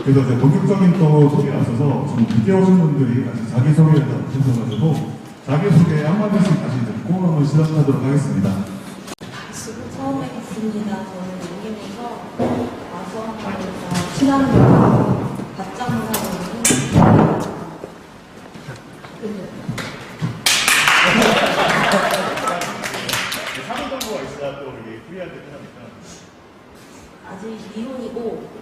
그래서 이제 본격적인 또 소개가 있어서 지금 늦게 오신 분들이 다시 자기소개를 다 못하셔가지고 자기소개 한마디씩 다시 듣고 한번 시작하도록 하겠습니다. 지금 처음 뵙겠습니다. 저는 용인에서 와서 친한 분 박장사로 사는 정보가 있어야 또 이게 프리할 때 끝나니까. 아직 미혼이고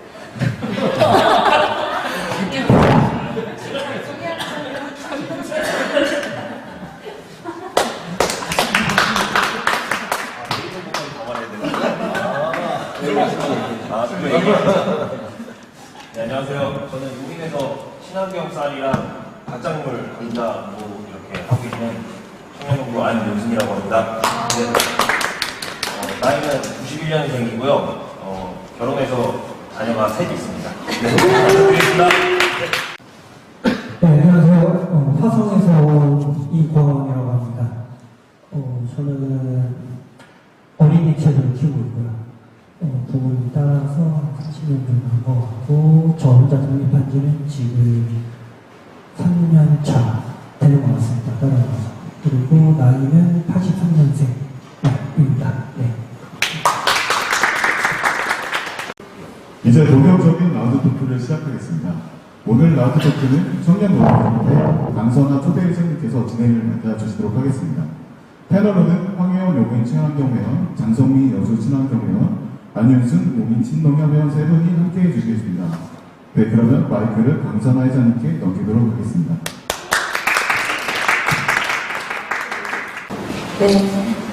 네, 안녕하세요. 저는 용인에서 친환경 쌀이랑 갓작물 감자로 이렇게 하고 있는 청년농부 안윤승이라고 합니다. 네. 나이는 91년생이고요. 결혼해서 자녀가 3이 있습니다. 네, 부탁드리겠습니다. 네, 안녕하세요. 화성에서 온 이광원이라고 합니다. 저는 어린이 채소를 키우고 있고요. 부모님 따라서 30년 정도 한 것 같고, 저 혼자 독립한 지는 지금 3년 차 되는 것 같습니다. 따라가서. 그리고 나이는 83년생입니다. 네. 이제 본격적인 라운드 토크를 시작하겠습니다. 오늘 라운드 토크는 청년 노동자인데 강선아 초대일생님께서 진행을 맡아주시도록 하겠습니다. 패널로는 황혜원 용인 친환경회원, 장성미 여수 친환경회원, 안윤승 용인 친농협 회원 세 분이 함께해 주시겠습니다. 네, 그러면 마이크를 강선아 회장님께 넘기도록 하겠습니다. 네,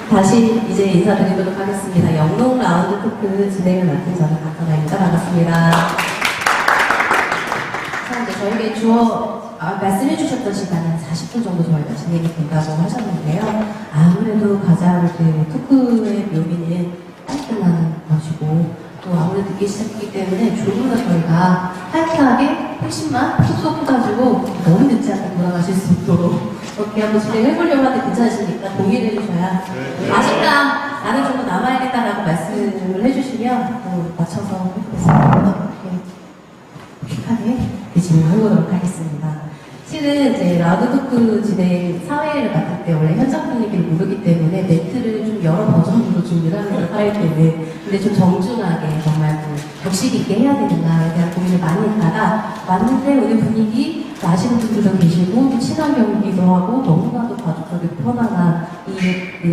다시 이제 인사드리도록 하겠습니다. 영농 라운드 토크 진행을 맡은 저는 박선아입니다. 반갑습니다. 자, 이제 저에게 말씀해 주셨던 시간은 40분 정도 저희가 진행이 된다고 하셨는데요. 아무래도 가장 토크의 묘미는 깔끔한 것이고, 또 아무래도 듣기 시작했기 때문에 조금 더 저희가 타이트하게 핵심만 툭툭 해가지고 너무 늦지 않게 돌아가실 수 있도록 그렇게 한번 진행해보려고 하는데 괜찮으십니까? 동의를 해주셔야 아쉽다, 나는 좀 더 남아야겠다라고 말씀을 해주시면 또 맞춰서 해보겠습니다. 이렇게 픽하게 진행해보도록 하겠습니다. 실은 이제 라운드 토크 진행 사회를 맡을 때 원래 현장 분위기를 모르기 때문에 멘트를 좀 여러 버전으로 준비를 하면서 하기 때문에 근데 좀 정중하게 정말 격식 있게 해야 되는가에 대한 고민을 많이 했다가 왔는데 오늘 분위기 아시는 분들도 계시고 친환경이기도 하고 너무나도 가족적이고 편안한 이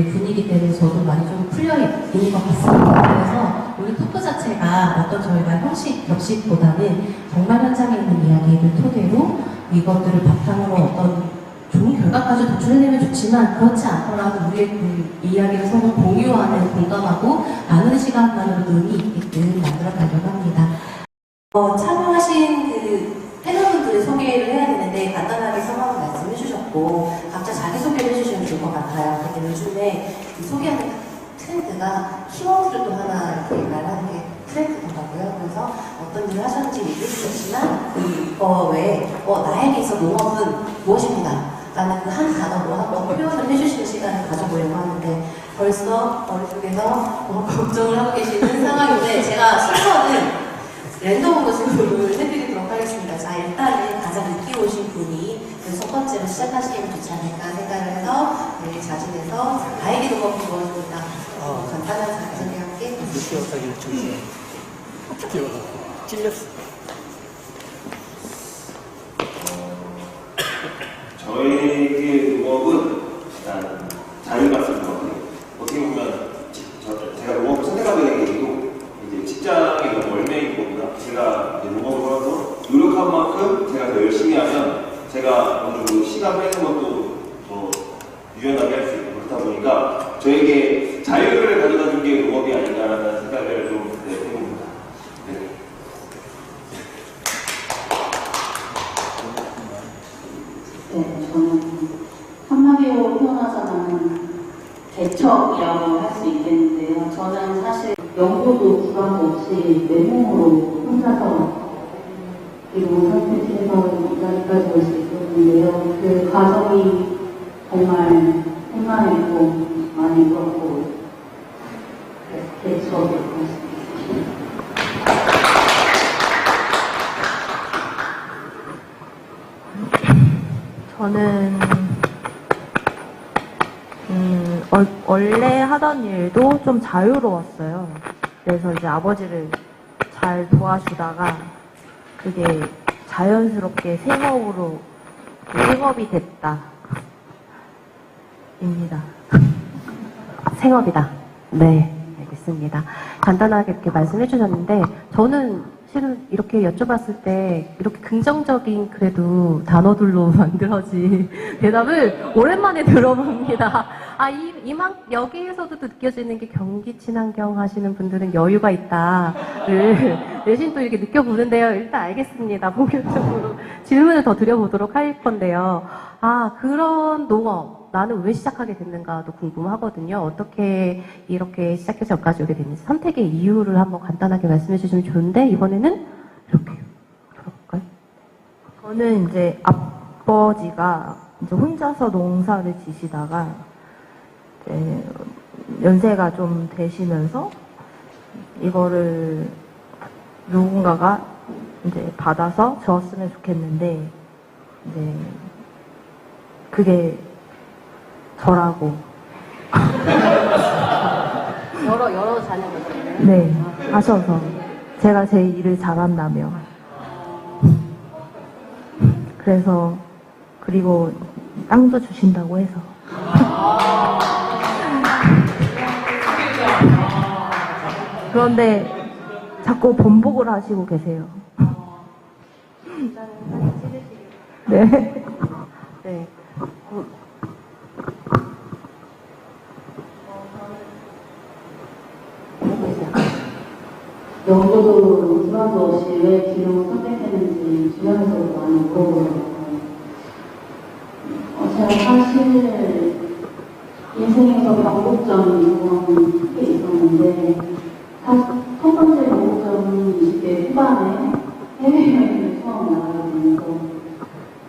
분위기 때문에 저도 많이 좀 풀려 있는 것 같습니다. 그래서 우리 토크 자체가 어떤 저희가 형식, 격식보다는 정말 현장에 있는 이야기를 토대로 이것들을 바탕으로 어떤 좋은 결과까지 도출해내면 좋지만 그렇지 않더라도 우리의 그 이야기를 서로 공유하는, 공감하고 나누는 시간만으로도 의미 있게끔 만들어가려고 합니다. 참여하신 그 패널분들의 소개를 해야 되는데 간단하게 성함을 말씀해 주셨고 각자 자기소개를 해주시면 좋을 것 같아요. 근데 요즘에 이 소개하는 트렌드가 키워드를 또 하나 이렇게 말하는 게 트렌드더라고요. 그래서 어떤 일을 하셨는지 얘기해 주셨지만 그거 외에 나에게 있어 농업은 무엇입니다. 라는 그 한 단어로 한번 표현을 해주시는 시간을 가져보려고 하는데 벌써 머릿속에서 걱정을 하고 계시는 상황인데 제가 순서는 랜덤으로 질문을 해드리도록 하겠습니다. 자, 일단은 가장 늦게 오신 분이 첫 번째로 시작하시면 좋지 않을까 생각을 해서 자진해서 나에게 농업은 무엇입니다. 간단한 자기소개 함께 늦게 오다기를 주세요. 어떻게 찔렸어. 저에게 농업은 일단 자유가 쓰는 것 같아요. 어떻게 보면 제가 농업을 선택하게 된 계기도 이제 직장에 너무 얽매인 것보다 제가 이제 농업을 하면서 노력한 만큼 제가 더 열심히 하면 제가 어느 정도 시간 빼는 것도 더 유연하게 할 수 있고 그렇다 보니까 저에게 자유를 가져다 준 게 농업이 아닌가라는 생각을 좀 해봅니다. 네. 네, 저는 한마디로 표현하자면 대척이라고 할 수 있겠는데요. 저는 사실 연구도 구간도 없이 맨몸으로 혼자서 이런 상태에서 이 자리까지 올 수 있었는데요. 그 과정이 정말 행만이고 많이 그렇고 대척이었습니다. 저는 원래 하던 일도 좀 자유로웠어요. 그래서 이제 아버지를 잘 도와주다가 그게 자연스럽게 생업이 됐다. 입니다. 생업이다. 네, 알겠습니다. 간단하게 이렇게 말씀해 주셨는데, 저는 실은 이렇게 여쭤봤을 때, 이렇게 긍정적인 그래도 단어들로 만들어진 대답을 오랜만에 들어봅니다. 여기에서도 느껴지는 게 경기 친환경 하시는 분들은 여유가 있다를 내신 또 이렇게 느껴보는데요. 일단 알겠습니다. 본격적으로 질문을 더 드려보도록 할 건데요. 그런 농업, 나는 왜 시작하게 됐는가도 궁금하거든요. 어떻게 이렇게 시작해서 여기까지 오게 됐는지 선택의 이유를 한번 간단하게 말씀해 주시면 좋은데, 이번에는 이렇게 들어볼까요? 저는 이제 아버지가 이제 혼자서 농사를 지시다가 이제 연세가 좀 되시면서 이거를 누군가가 이제 받아서 줬으면 좋겠는데, 이제 그게 저라고. 여러 자녀가 있잖아요. 네, 하셔서 제가 제 일을 잘한다며. 그래서 그리고 땅도 주신다고 해서. 그런데 자꾸 번복을 하시고 계세요. 네. 네. 연구도 기반도 없이 왜 기록을 선택했는지 주변에서도 많이 물어보더라고요. 제가 사실 인생에서 변곡점이 크게 있었는데, 사실 첫 번째 변곡점은 20대 후반에 해외여행을 처음 나가게 되면서,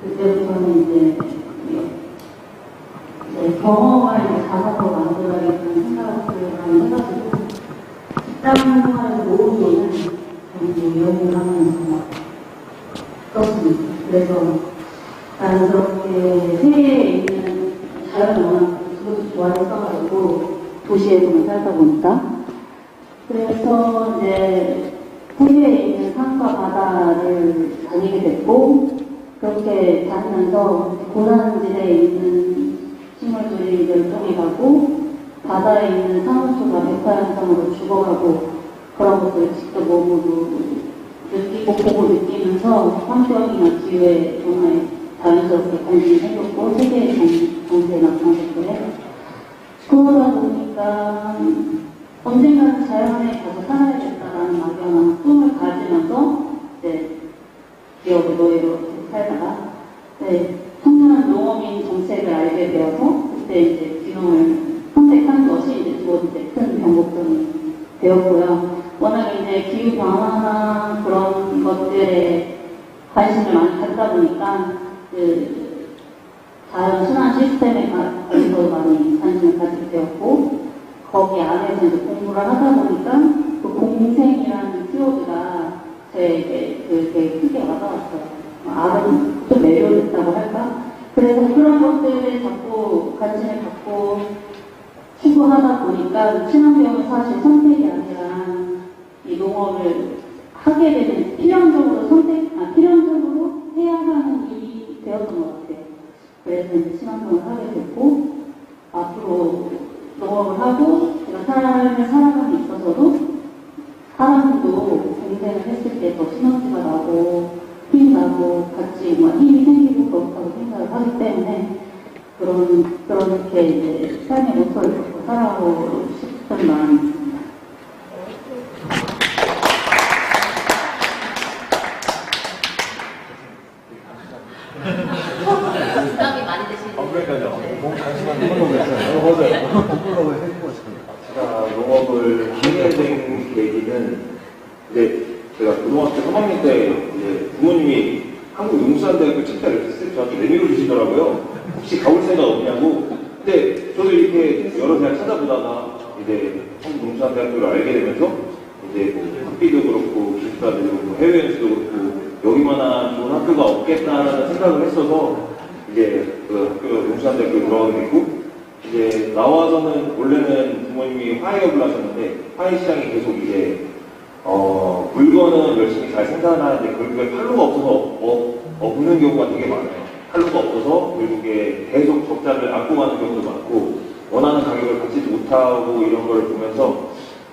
그때부터는 이제 경험을 자산으로 만들어야겠다는 생각을 해가지고, 직장 생활을 모으기에는 저는 여행을 하면서 그렇습니다. 그래서 자연스럽게 세계에 있는 자연을 워낙 그것도 좋아했어가지고 도시에서만 살다 보니까, 그래서 이제 세계에 있는 산과 바다를 다니게 됐고, 그렇게 다니면서 고산지대에 있는 식물들이 멸종해 가고 바다에 있는 산호초가 백화현상으로 죽어가고, 그런 것들을 직접 몸으로 느끼고 보고 느끼면서 환경이나 기후의 변화에 자연스럽게 관심이 생겼고, 세계의 정세에 나타났는데, 그러다 보니까 언젠가는 자연에 가서 살아야겠다라는 막연한 꿈을 가지면서 이제 기업의 노예로 살다가 청년 농업인 정책을 알게 되어서 그때 이제 귀농을 선택한 것이 이제 두 번째 큰 변곡점이 되었고요. 워낙 이제 기후 변화나 그런 것들에 관심을 많이 갖다 보니까 자연 순환 시스템에 관해서 많이 관심을 가지게 되었고, 거기 안에서 이제 공부를 하다 보니까 그 공생이라는 키워드가 저에게 되게 크게 와닿았어요. 아는 좀 매료됐다고 할까? 그래서 그런 것들에 자꾸 관심을 갖고 추구하다 보니까 친환경은 사실 선택이 아니라 이 농업을 하게 되는 필연적으로 해야 하는 일이 되었던 것 같아요. 그래서 이제 친환경을 하게 됐고, 앞으로 농업을 하고 제가 삶을 살아감에 있어서도 사람도 경쟁을 했을 때 더 시너지가 나고 힘이 나고 같이 힘이 생기고 그렇다고 생각을 하기 때문에 그렇게 이제 삶의 모토를 갖고 살아가고 싶은 마음입니다. 부담이 많이 되시는 그러니까요. 너무 잠시만 해보려고 했어요. 맞아요. 해보려고 했습니다. 제가 농업을 하게 된 계기는 이제 제가 고등학교 3학년 때 이제 부모님이 한국농수산대학교 책자를 저한테 내밀어 주시더라고요. 혹시 가볼 생각 없냐고. 근데 저도 이렇게 여러 대학 찾아보다가 이제 한국농수산대학교를 알게 되면서 이제 뭐 학비도 그렇고 기숙사도 그렇고 해외 연수도 그렇고 여기만한 좋은 학교가 없겠다는 생각을 했어서 이제 그 학교 용산대학교 들어가게 됐고, 이제 나와서는 원래는 부모님이 화해업을 하셨는데 화해 시장이 계속 이제 물건은 열심히 잘 생산하는데 결국에 판로가 없어서 없는 경우가 되게 많아요. 판로가 없어서 결국에 계속 적자를 안고 가는 경우도 많고 원하는 가격을 받지 못하고 이런 걸 보면서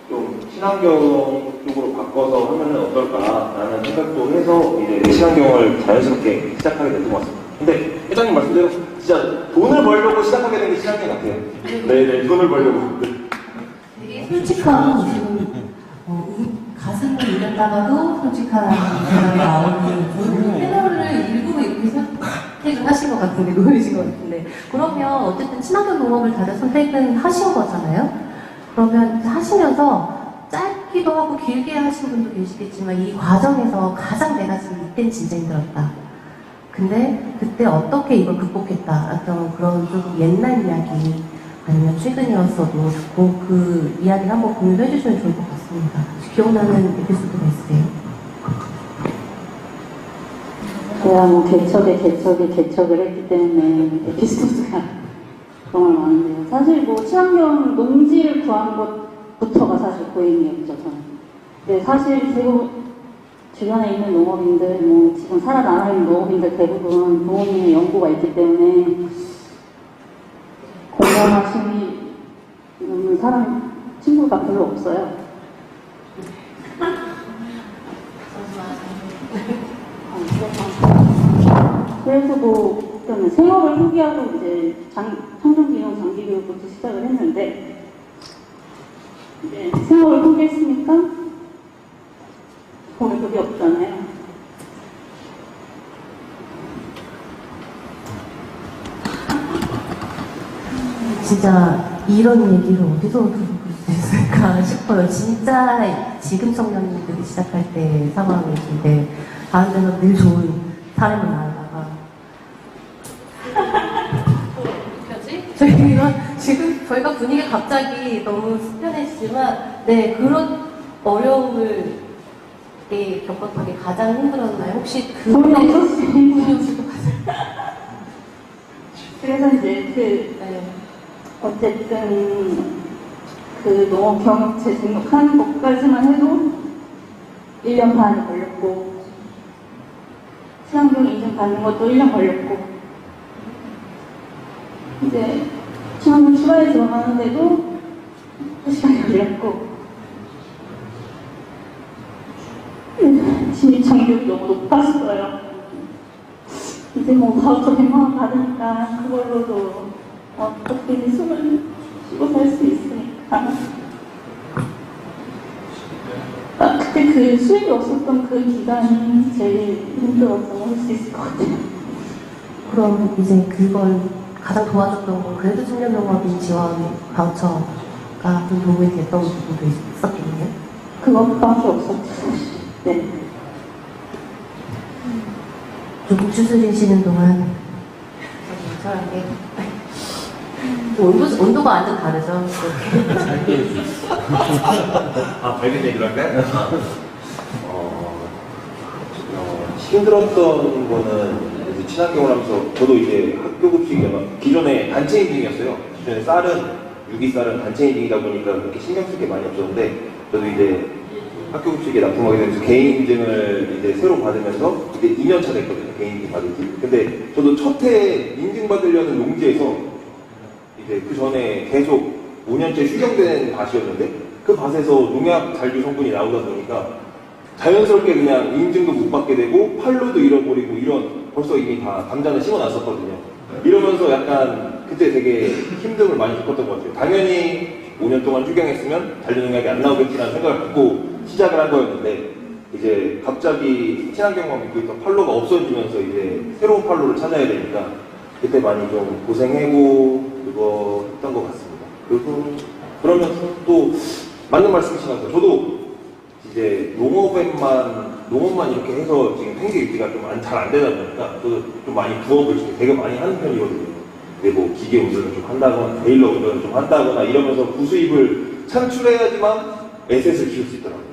좀 친환경 쪽으로 바꿔서 하면 어떨까라는 생각도 해서 이제 친환경을 자연스럽게 시작하게 됐던 것 같습니다. 근데 회장님 말씀대로 진짜 돈을 벌려고 시작하게 된 게 친환경 같아요. 네네, 돈을 벌려고. 되게 솔직한 지금 가슴을 잃었다가도 솔직한 대답이 나오는 저는 패널을 일부러 이렇게 선택을 하신 것 같은데 노리신 것 같은데 그러면 어쨌든 친환경 농업을 다들 선택은 하신 거잖아요. 그러면 하시면서 짧기도 하고 길게 하신 분도 계시겠지만 이 과정에서 가장 내가 지금 이땐 진짜 힘들었다. 근데 그때 어떻게 이걸 극복했다. 어떤 그런 좀 옛날 이야기 아니면 최근이었어도 좋고 그 이야기를 한번 공유해 주시면 좋을 것 같습니다. 혹시 기억나는 에피소드가 있으세요? 제가 뭐 개척을 했기 때문에 에피소드가 정말 많은데요. 사실 뭐 친환경 농지를 구한 것부터가 사실 고행이었죠, 저는. 근데 사실 지금 주변에 있는 농업인들, 뭐 지금 살아남아 있는 농업인들 대부분 부모님의 연구가 있기 때문에 공감하시는 사람, 친구가 별로 없어요. 그래서 뭐, 그러면 생업을 포기하고 이제 청정기용 장기교육부터 시작을 했는데, 이제 생업을 포기했으니까 돈이 그게 없잖아요. 진짜 이런 얘기를 어디서 들어볼 수 있을까 싶어요. 진짜 지금 청년들이 시작할 때 상황이신데 다른 데서 늘 좋은 사례만 나오다가 저희가 분위기가 갑자기 너무 숙연해지지만 네 그런 어려움을 겪었던 게 가장 힘들었나요? 혹시 돈이 없었어요. 돈이 없을 것 같아요. 그래서 이제 어쨌든 그 농업 경영체 등록하는 것까지만 해도 1년 반이 걸렸고 친환경 인증 받는 것도 1년 걸렸고 이제 친환경 추가에 들어가는데도 2시간이 걸렸고 진입장벽이 너무 높았어요. 이제 뭐 바우처 100만 원 받으니까 그걸로도 어떻게 숨을 쉬고 살 수 있으니까. 그때 그 수익이 없었던 그 기간이 제일 힘들었다고 할 수 있을 것 같아요. 그럼 이제 그걸 가장 도와줬던 건 그래도 청년농업인 지원 바우처가 좀 도움이 됐던 부분도 있었겠네요. 그것밖에 없었죠. 네. 조금 추스리시는 동안 저랑게 온도가 완전 다르죠. 밝은 얘기를 할까요? 힘들었던 거는 이제 친환경을 하면서 저도 이제 학교 급식이 기존에 단체 인증이었어요. 기존에 유기쌀은 단체 인증이다 보니까 그렇게 신경 쓸 게 많이 없었는데 저도 이제 학교 급식에 납품하게 되면서 개인 인증을 이제 새로 받으면서 이제 2년차 됐거든요. 개인 인증 받은 지. 근데 저도 첫 해 인증 받으려는 농지에서 이제 그 전에 계속 5년째 휴경된 밭이었는데 그 밭에서 농약 잔류 성분이 나오다 보니까 자연스럽게 그냥 인증도 못 받게 되고 판로도 잃어버리고 이런 벌써 이미 다 감자는 심어놨었거든요. 이러면서 약간 그때 되게 힘듦을 많이 겪었던 것 같아요. 당연히 5년 동안 휴경했으면 잔류 농약이 안 나오겠지라는 생각을 갖고 시작을 한 거였는데 이제 갑자기 친환경만 믿고 있던 판로가 없어지면서 이제 새로운 판로를 찾아야 되니까 그때 많이 좀 고생하고 그거 했던 것 같습니다. 그리고 그러면서 또 맞는 말씀이신 것 같아요. 저도 이제 농업만 이렇게 해서 지금 생계 유지가 좀 잘 안 되다 보니까 저도 좀 많이 부업을 되게 많이 하는 편이거든요. 근데 뭐 기계 운전을 좀 한다거나 데일러 운전을 좀 한다거나 이러면서 부수입을 창출해야지만 에셋을 키울 수 있더라고요.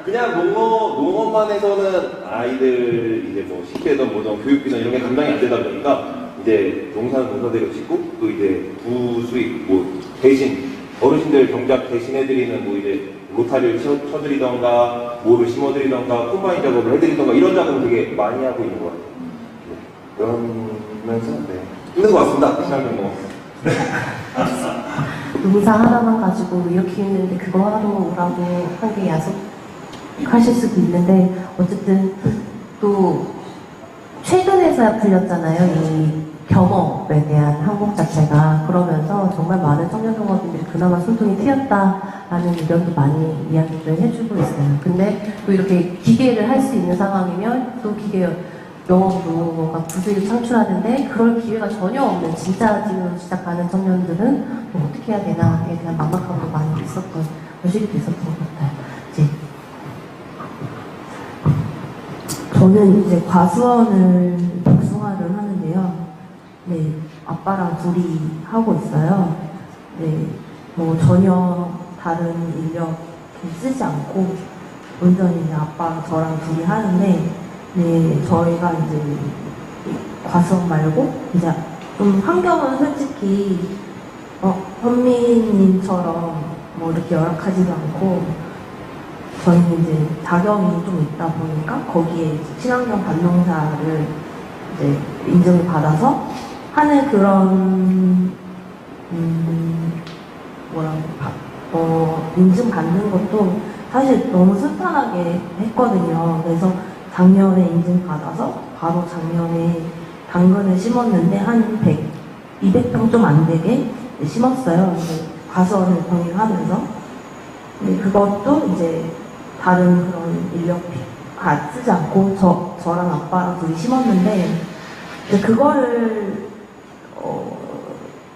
그냥 농업만 해서는 아이들 이제 뭐 식대든 뭐든 교육비든 이런 게 감당이 안 되다 보니까 이제 농사는 농사대로 짓고 또 이제 부수익 뭐 대신 어르신들 경작 대신 해드리는 뭐 이제 로타리를 쳐드리던가 뭐를 심어드리던가 콤바인 작업을 해드리던가 이런 작업을 되게 많이 하고 있는 것 같아요. 그러면서 네. 힘든 것 같습니다. 시작은 뭐. 농사 하나만 가지고 이렇게 했는데 그거 하러 오라고 한 게 야속하실 수도 있는데 어쨌든 또 최근에서야 풀렸잖아요. 이 경험에 대한 항목 자체가. 그러면서 정말 많은 청년 농업인들이 그나마 숨통이 트였다라는 의견도 많이 이야기를 해주고 있어요. 근데 또 이렇게 기계를 할 수 있는 상황이면 또 기계 영업으로 뭔가 부수익을 창출하는데 그럴 기회가 전혀 없는 진짜 지금 시작하는 청년들은 뭐 어떻게 해야 되나에 대한 막막함도 많이 있었던 시기도 있었던 것 같아요. 이제 저는 이제 과수원을 복숭아를 하는데요. 네, 아빠랑 둘이 하고 있어요. 네, 뭐 전혀 다른 인력 쓰지 않고 온전히 이제 아빠랑 저랑 둘이 하는데, 네, 저희가 이제 과수원 말고 이제 좀 환경은 솔직히 현미님처럼 뭐 이렇게 열악하지도 않고 저희는 이제 자격이 좀 있다 보니까 거기에 이제 친환경 밭농사를 이제 인증을 받아서 하는 그런 인증받는 것도 사실 너무 순탄하게 했거든요. 그래서 작년에 인증받아서 바로 작년에 당근을 심었는데 한 200평 좀 안 되게 심었어요. 과수원을 병행하면서. 근데 그것도 이제 다른 그런 인력 쓰지 않고 저랑 아빠랑 둘이 심었는데 그거를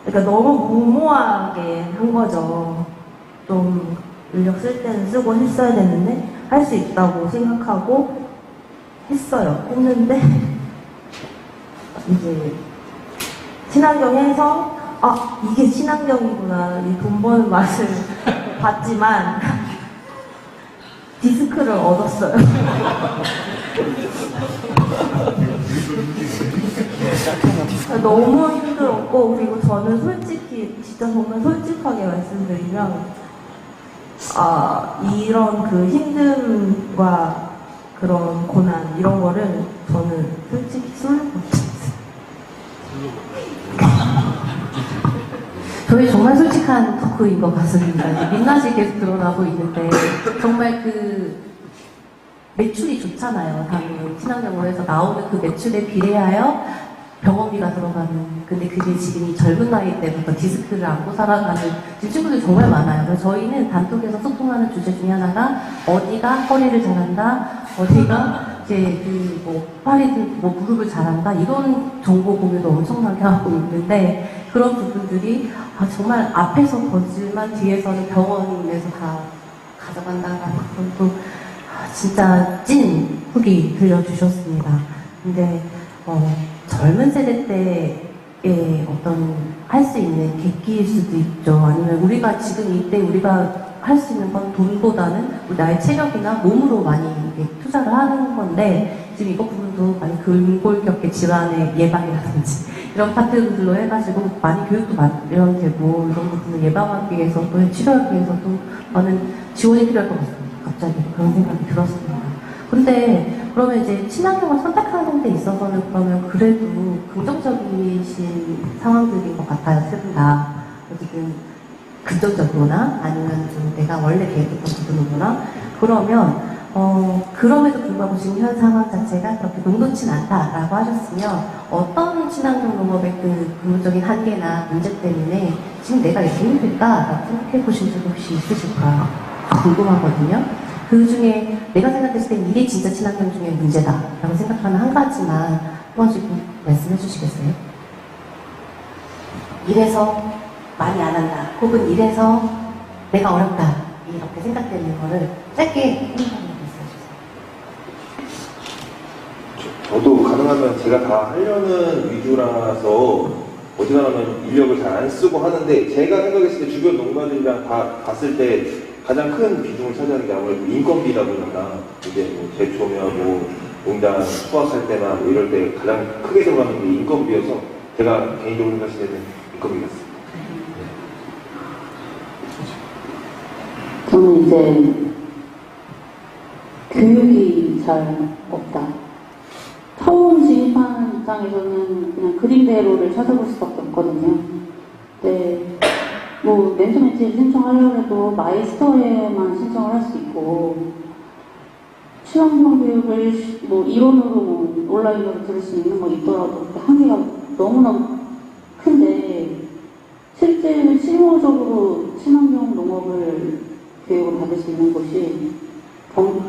그러니까 너무 무모하게 한 거죠. 좀 인력 쓸 때는 쓰고 했어야 되는데 할 수 있다고 생각하고 했는데 이제 친환경 해서 이게 친환경이구나 이 돈 버는 맛을 봤지만 디스크를 얻었어요. 너무 힘들었고, 그리고 저는 솔직히 진짜 정말 솔직하게 말씀드리면 이런 그 힘듦과 그런 고난 이런 거를 저는 솔직히 술로 못했어요. 저희 정말 솔직한 토크인 것 같습니다. 이제 민낯이 계속 드러나고 있는데 정말 그 매출이 좋잖아요. 당연히 친환경으로 해서 나오는 그 매출에 비례하여 병원비가 들어가는. 근데 그게 지금 이 젊은 나이 때부터 디스크를 안고 살아가는 지금 친구들이 정말 많아요. 그래서 저희는 단톡에서 소통하는 주제 중에 하나가 어디가 허리를 잘한다, 어디가 이제 뭐 팔이든 뭐 무릎을 잘한다 이런 정보 공유도 엄청나게 하고 있는데 그런 부분들이 정말 앞에서 거지만 뒤에서는 병원에서 다 가져간다라는 그런 또 진짜 찐 후기 들려주셨습니다. 근데 젊은 세대 때의 어떤 할 수 있는 계기일 수도 있죠. 아니면 우리가 지금 이때 우리가 할 수 있는 건 돈보다는 나의 체력이나 몸으로 많이 투자를 하는 건데 지금 이것 부분도 많이 근골격계 질환의 예방이라든지 이런 파트들로 해가지고 많이 교육도 마련되고 이런 부분을 예방하기 위해서 또 치료하기 위해서 또 많은 지원이 필요할 것 같습니다. 갑자기 그런 생각이 들었습니다. 근데 그러면 이제 친환경을 선택하는 데 있어서는 그러면 그래도 긍정적이신 상황들인 것 같아요. 세 분 다. 어쨌든 긍정적으로나 아니면 좀 내가 원래 계획했던 부분이구나. 그러면 그럼에도 불구하고 지금 현 상황 자체가 그렇게 녹록진 않다라고 하셨으면 어떤 친환경 농업의 그 근본적인 한계나 문제 때문에 지금 내가 이렇게 힘들까라고 생각해 보신 적 혹시 있으실까 궁금하거든요. 그 중에 내가 생각했을 때 이게 진짜 친환경 중에 문제다라고 생각하는 한 가지만 한 번씩 말씀해 주시겠어요? 이래서 많이 안 한다. 혹은 이래서 내가 어렵다. 이렇게 생각되는 거를 짧게 말씀해 주세요. 저도 가능하면 제가 다 하려는 위주라서 어지간하면 인력을 잘 안 쓰고 하는데 제가 생각했을 때 주변 농가들이랑 다 봤을 때 가장 큰 비중을 차지하는 게 아무래도 인건비다 보니까 이제 뭐 제초며 뭐 농장 수확할 때나 뭐 이럴 때 가장 크게 들어가는 게 인건비여서 제가 개인적으로 생각할 때는 인건비 같습니다. 저는 이제 교육이 잘 없다. 처음 진입하는 입장에서는 그냥 그림대로를 찾아볼 수밖에 없거든요. 근데 뭐 멘토멘티를 신청하려고 해도 마이스터에만 신청을 할 수 있고 친환경 교육을 뭐 이론으로 뭐 온라인으로 들을 수 있는 거 있더라도 그 한계가 너무나 큰데 실제 실무적으로 친환경 농업을 교육을 받을 수 있는 곳이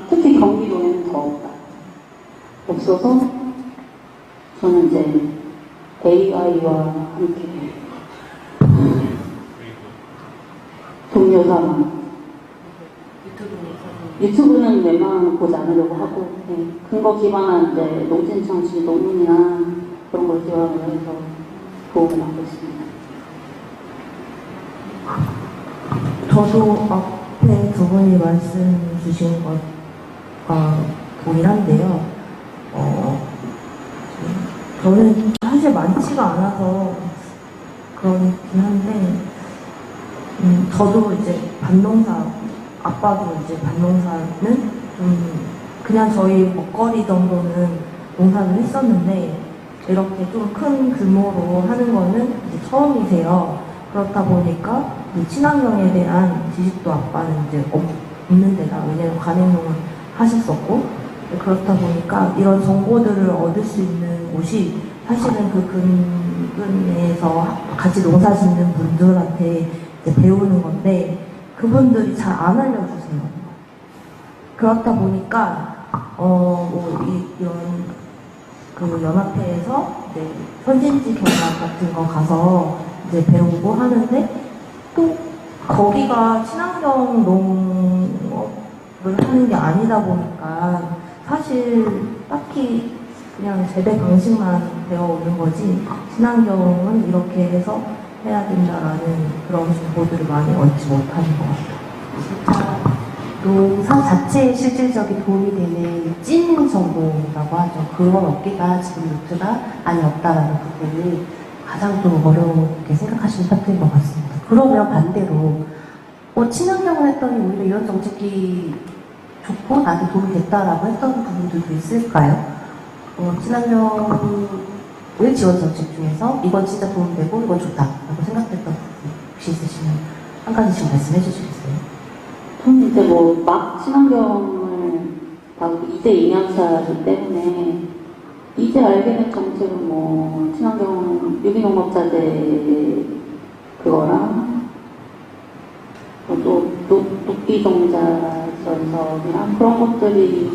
특히 경기도에는 더 없다. 없어서 저는 이제 AI와 함께 동료사랑 유튜브는 웬만하면 보지 않으려고 하고 네, 근거 기반한 이제 농진청취 논문이나 그런 걸 기반으로 해서 도움을 받고 있습니다. 저도 앞에 두 분이 말씀 주신 것과 동일한데요. 저는 사실 많지가 않아서 그렇긴 한데, 저도 이제 밭농사, 아빠도 이제 밭농사는 그냥 저희 먹거리 정도는 농사를 했었는데, 이렇게 좀 큰 규모로 하는 거는 이제 처음이세요. 그렇다 보니까 이 친환경에 대한 지식도 아빠는 이제 없는 데다, 왜냐면 관행농을 하셨었고, 그렇다 보니까 이런 정보들을 얻을 수 있는 곳이 사실은 그 근근에서 같이 농사 짓는 분들한테 이제 배우는 건데, 그분들이 잘 안 알려주세요. 그렇다 보니까 이런 그 연합회에서 이제 선진지 경락 같은 거 가서 이제 배우고 하는데, 또 거기가 친환경 농업을 하는 게 아니다 보니까 사실 딱히 그냥 재배 방식만 배워오는 거지, 친환경은 이렇게 해서 해야 된다라는 그런 정보들을 많이 얻지 못하는 것 같아요. 농사 자체에 실질적인 도움이 되는 찐 정보라고 하죠. 그런 얻기가 지금 루트가 많이 없다라는 부분이 가장 좀 어렵게 생각하시는 파트인 것 같습니다. 그러면 반대로 친환경을 했더니 오히려 이런 정책이 좋고 나한테 도움이 됐다라고 했던 부분들도 있을까요? 친환경을 지원 정책 중에서 이건 진짜 도움되고 이건 좋다라고 생각했던 부분 혹시 있으시면 한 가지씩 말씀해 주시겠어요? 저는 이제 뭐 막 친환경을 하고 이제 2년차이기 때문에 이제 알게 된 정책은 뭐 친환경 유기농업자재 그거랑 또 녹비종자 전섭이랑 그런 것들이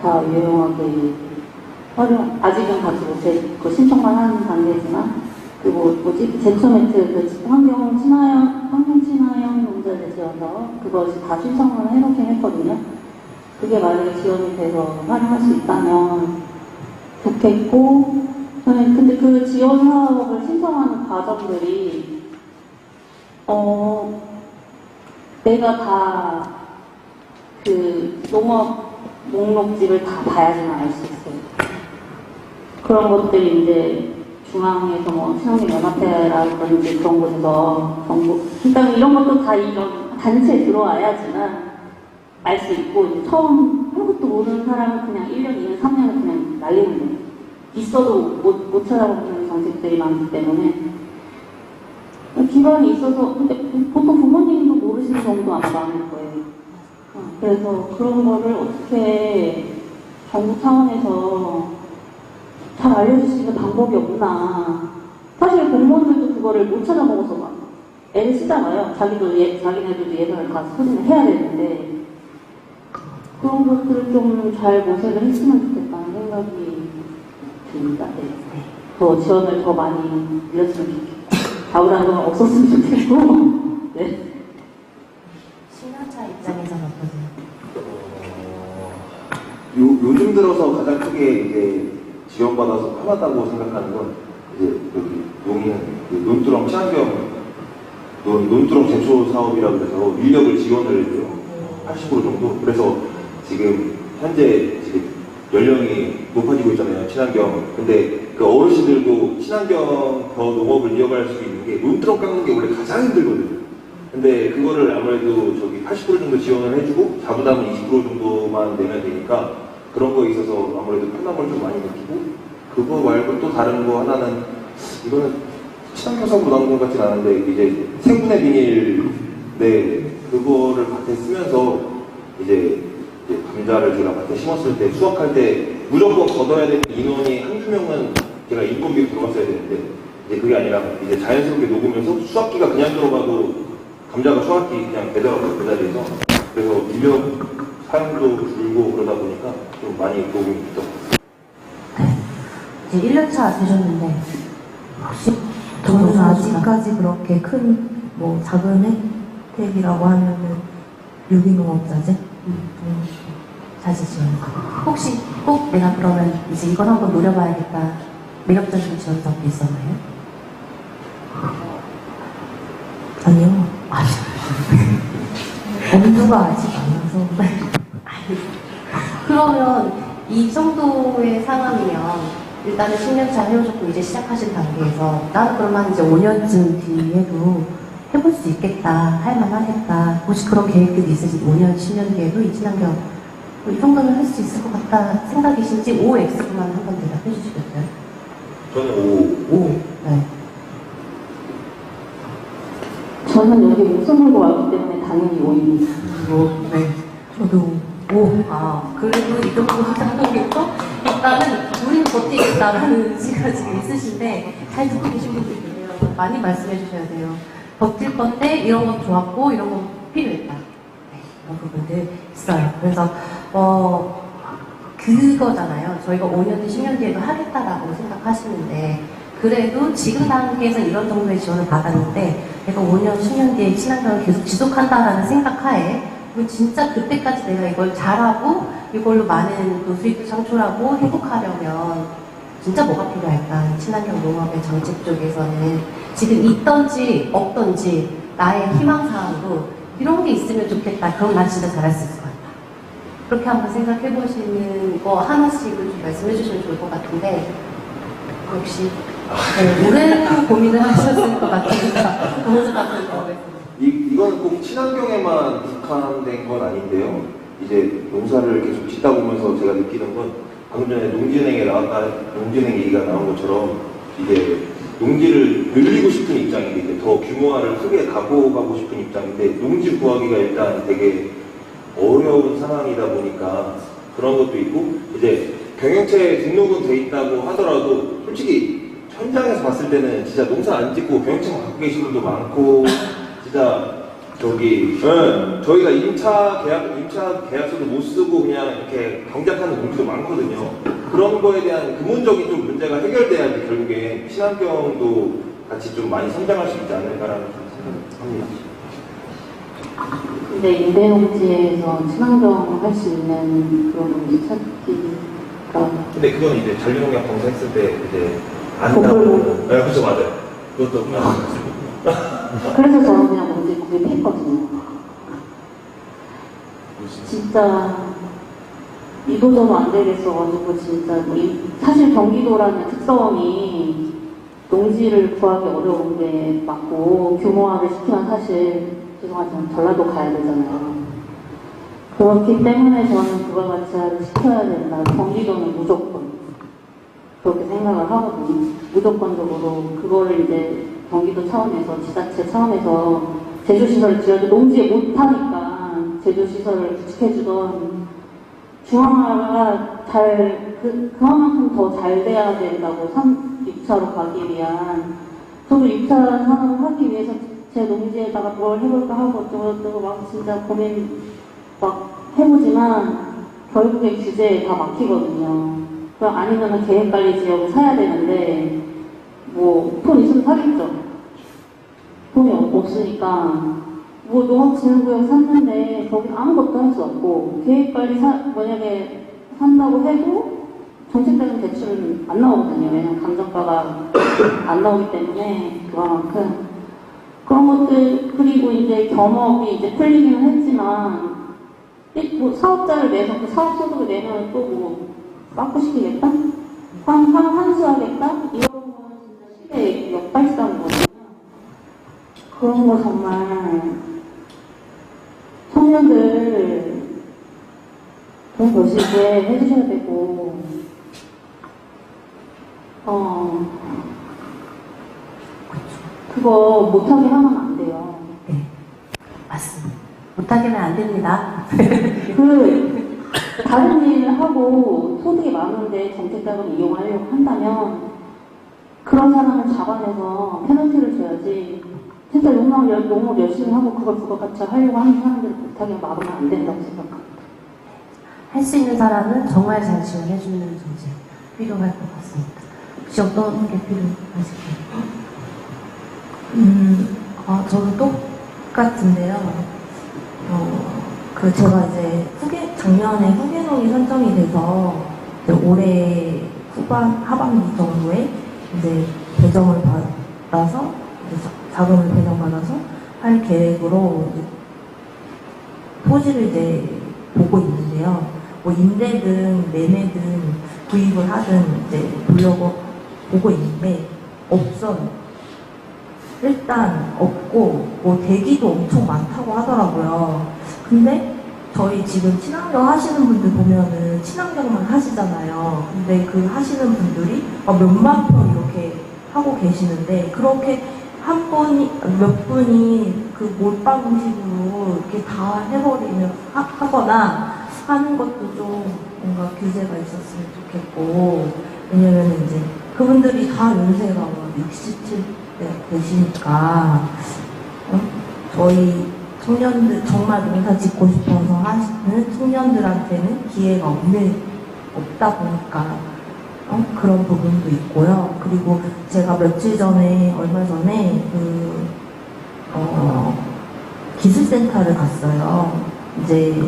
다 유용하게 아직은 같이 그 신청만 하는 단계지만 제초매트 그 환경 친화형 농자재 지원서 그것이 다 신청을 해놓긴 했거든요. 그게 만약에 지원이 돼서 활용할 수 있다면 좋겠고, 저는 근데 그 지원 사업을 신청하는 과정들이 내가 다 그 농업 목록집을 다 봐야지만 알 수 있어요. 그런 것들이 이제 중앙에서 뭐 친환경 연합회라든지 그런 곳에서 정보, 일단 이런 것도 다 이런 단체에 들어와야지만 알 수 있고, 이제 처음 아무것도 모르는 사람은 그냥 1년, 2년, 3년을 그냥 날리는 거예요. 있어도 못 찾아보는 정책들이 많기 때문에 기반이 있어서, 근데 보통 부모님도 모르시는 경우도 아마 많을 거예요. 그래서 그런 거를 어떻게 정부 차원에서 잘 알려줄 수 있는 방법이 없나. 사실 공무원들도 그거를 못 찾아먹어서 막 애를 쓰잖아요. 자기네들도 예산을 다 소진을 해야 되는데, 그런 것들을 좀 잘 모색을 했으면 좋겠다는 생각이 듭니다. 네. 더 지원을 더 많이 늘렸으면 좋겠고, 가을한 건 없었으면 좋겠고. 네. 신화차 입장에서는 어떠세요? 요즘 들어서 가장 크게 이제 지원받아서 편하다고 생각하는 건 이제 여기 용인 그 논두렁 친환경 논두렁 제초 사업이라고 해서 인력을 지원을 해줘요. 80% 정도. 그래서 지금 현재 지금 연령이 높아지고 있잖아요. 친환경. 근데 그 어르신들도 친환경 더 농업을 이어갈 수 있는 게 논두렁 깎는 게 원래 가장 힘들거든요. 근데 그거를 아무래도 저기 80% 정도 지원을 해주고 자부담은 20% 정도만 내면 되니까 그런 거에 있어서 아무래도 편함을 좀 많이 느끼고, 그거 말고 또 다른 거 하나는, 이거는 친환경 사업으로 나온 것 같진 않은데, 이제 생분해 비닐, 네, 그거를 밭에 쓰면서 이제 감자를 제가 밭에 심었을 때 수확할 때 무조건 걷어야 되는 인원이 한두 명은 제가 인건비로 들어갔어야 되는데, 이제 그게 아니라 이제 자연스럽게 녹으면서 수확기가 그냥 들어가도 감자가 수확기 그냥 되더라고요, 그 자리에서. 그래서 인력 사용도 줄고 그러다 보니까 좀 많이 도움이 됐죠. 이제 1년차 되셨는데 혹시 저는 아직까지 그렇게 큰, 작은 혜택이라고 하면은 유기농업자재? 자제 지원. 혹시 꼭 내가 그러면 이제 이건 한번 노려봐야겠다. 매력적인 지원 사업이 있었나요? 아니요. 아니, 엄두가 아직 안 나서. 그러면 이 정도의 상황이면 일단은 10년차 해오셨고 이제 시작하신 단계에서 나는 그러면 이제 5년쯤 뒤에도 해볼 수 있겠다, 할만하겠다. 혹시 그런 계획들이 있으신지 5년, 10년 뒤에도 이 친환경 이 정도는 할 수 있을 것 같다 생각이신지 OX만 한번 대답해 주시겠어요? 저는 5. 네. 저는 여기 목숨 걸고 왔기 때문에 당연히 5입니다. 네. 저도 그래도 이 정도 상황에서 일단은 우리는 버티겠다라는 의지가 지금 있으신데 잘 듣고 계신 분들 계세요. 많이 말씀해 주셔야 돼요. 버틸 건데 이런 건 좋았고 이런 건 필요했다. 네, 이런 부분들 있어요. 그래서 그거잖아요. 저희가 5년 뒤, 10년 뒤에도 하겠다라고 생각하시는데 그래도 지금 단계에서 이런 정도의 지원을 받았는데 내가 5년, 10년 뒤에 친환경을 계속 지속한다라는 생각하에 그럼 진짜 그때까지 내가 이걸 잘하고 이걸로 많은 또 수익도 창출하고 행복하려면 진짜 뭐가 필요할까? 친환경 농업의 정책 쪽에서는 지금 있던지 없던지 나의 희망사항으로 이런 게 있으면 좋겠다. 그럼 난 진짜 잘할 수 있을 것 같다. 그렇게 한번 생각해 보시는 거 하나씩을 좀 말씀해 주시면 좋을 것 같은데 역시 오랜 고민을 하셨을 것 같으니까 너무 같은 거 이거는 꼭 친환경에만 국한된 건 아닌데요. 이제 농사를 계속 짓다 보면서 제가 느끼는 건 방금 전에 농지은행 얘기가 나온 것처럼 이제 농지를 늘리고 싶은 입장인데 이제 더 규모화를 크게 가고 싶은 입장인데 농지 구하기가 일단 되게 어려운 상황이다 보니까 그런 것도 있고 이제 경영체에 등록은 돼 있다고 하더라도 솔직히 현장에서 봤을 때는 진짜 농사 안 짓고 경영체만 갖고 계신 분도 많고 진짜 저희가 임차 계약서도 못 쓰고 그냥 이렇게 경작하는 농지도 많거든요. 그런 거에 대한 근본적인 좀 문제가 해결돼야지 결국엔 친환경도 같이 좀 많이 성장할 수 있지 않을까라는 생각합니다. 근데 임대농지에서 친환경 할 수 있는 그런 농지 찾기가. 근데 그건 이제 잔류농약 검사했을 때 이제 안 그걸로. 나오고. 네, 그렇죠, 맞아요. 그것도 그래서 저는 그냥 농지 구입했거든요. 진짜 이도저도 안 되겠어가지고 진짜 사실 경기도라는 특성이 농지를 구하기 어려운 게 맞고 규모화를 시키면 사실 죄송하지만 전라도 가야 되잖아요. 그렇기 때문에 저는 그걸 같이 시켜야 된다. 경기도는 무조건 그렇게 생각을 하거든요. 무조건적으로 그거를 이제 경기도 차원에서 지자체 차원에서 제조시설을 지어도 농지에 못하니까 제조시설을 구축해주던 중앙화가 그만큼 더 잘 돼야 된다고 6차로 가기 위한 저도 6차 산업을 하기 위해서 제 농지에다가 뭘 해볼까 하고 어쩌고저쩌고 막 진짜 고민 막 해보지만 결국에 규제에 다 막히거든요. 그럼 아니면 계획관리 지역을 사야 되는데 돈 있으면 사겠죠. 돈이 없으니까 농업진흥구역 샀는데 거기 아무것도 할 수 없고 계획관리 만약에 산다고 해도 정책적인 대출은 안 나오거든요. 왜냐면 감정가가 안 나오기 때문에 그만큼 그런 것들, 그리고 이제 겸업이 이제 풀리기는 했지만, 뭐 사업자를 내서 그 사업 소득을 내면 또 뭐, 빠꾸시키겠다? 환수하겠다? 이런 거는 진짜 시대의 역발상이거든요. 그런 거 정말, 청년들 돈 버실 때 해주셔야 되고, 그거 못하게 하면 안 돼요. 네, 맞습니다. 못하게는 안 됩니다. 다른 일을 하고 소득이 많은데 정책자금을 이용하려고 한다면 그런 사람을 잡아내서 페널티를 줘야지. 진짜 농업 열심히 하고 그걸 같이 하려고 하는 사람들을 못하게 막으면 안 된다고 생각합니다. 할 수 있는 사람은 정말 잘 지원해주는 정책 필요할 것 같습니다. 혹시 어떤 게 필요하실까요? 저도 똑같은데요. 제가 이제 작년에 후계농이 선정이 돼서 이제 올해 하반기 정도에 이제 배정을 받아서 이제 자금을 배정받아서 할 계획으로 이제 토지를 이제 보고 있는데요. 뭐 임대든 매매든 구입을 하든 이제 보려고 보고 있는데 없어요. 일단 없고 뭐 대기도 엄청 많다고 하더라고요. 근데 저희 지금 친환경 하시는 분들 보면은 친환경만 하시잖아요. 근데 그 하시는 분들이 몇만 평 이렇게 하고 계시는데 그렇게 몇 분이 그 몰빵식으로 이렇게 다 해버리면 하거나 하는 것도 좀 뭔가 규제가 있었으면 좋겠고, 왜냐면 이제 그분들이 다 연세가 67대 되시니까 저희 청년들 정말 농사 짓고 싶어서 하시는 청년들한테는 기회가 없다 보니까 그런 부분도 있고요. 그리고 제가 얼마 전에 기술센터를 갔어요. 이제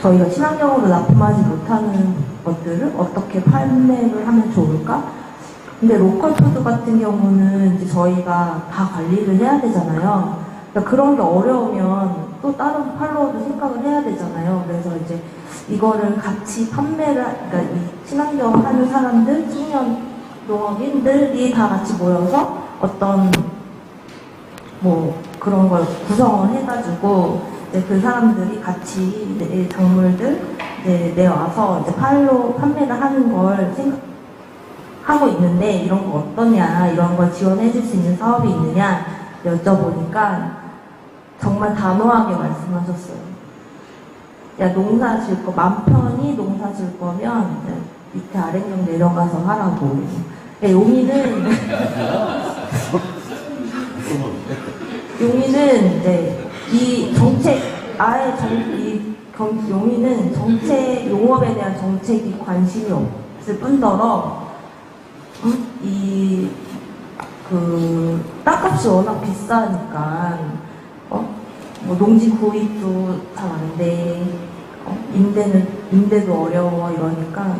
저희가 친환경으로 납품하지 못하는 것들을 어떻게 판매를 하면 좋을까? 근데 로컬 푸드 같은 경우는 이제 저희가 다 관리를 해야 되잖아요. 그러니까 그런 게 어려우면 또 다른 팔로워도 생각을 해야 되잖아요. 그래서 이제 이거를 같이 그러니까 이 친환경 하는 사람들, 청년 농업인들이 다 같이 모여서 어떤 뭐 그런 걸 구성을 해가지고 이제 그 사람들이 같이 이제 작물들 이제 내와서 이제 판매를 하는 걸 생각하고 있는데 이런 거 어떠냐, 이런 걸 지원해 줄 수 있는 사업이 있느냐 여쭤보니까 정말 단호하게 말씀하셨어요. 야, 농사 질 거, 만 편이 농사 질 거면 밑에 아래쪽 내려가서 하라고. 야, 용인은 이제 이 정책, 용인은 농업에 대한 정책이 관심이 없을 뿐더러, 땅값이 워낙 비싸니까, 뭐 농지 구입도 잘 안 돼, 임대도 어려워 이러니까,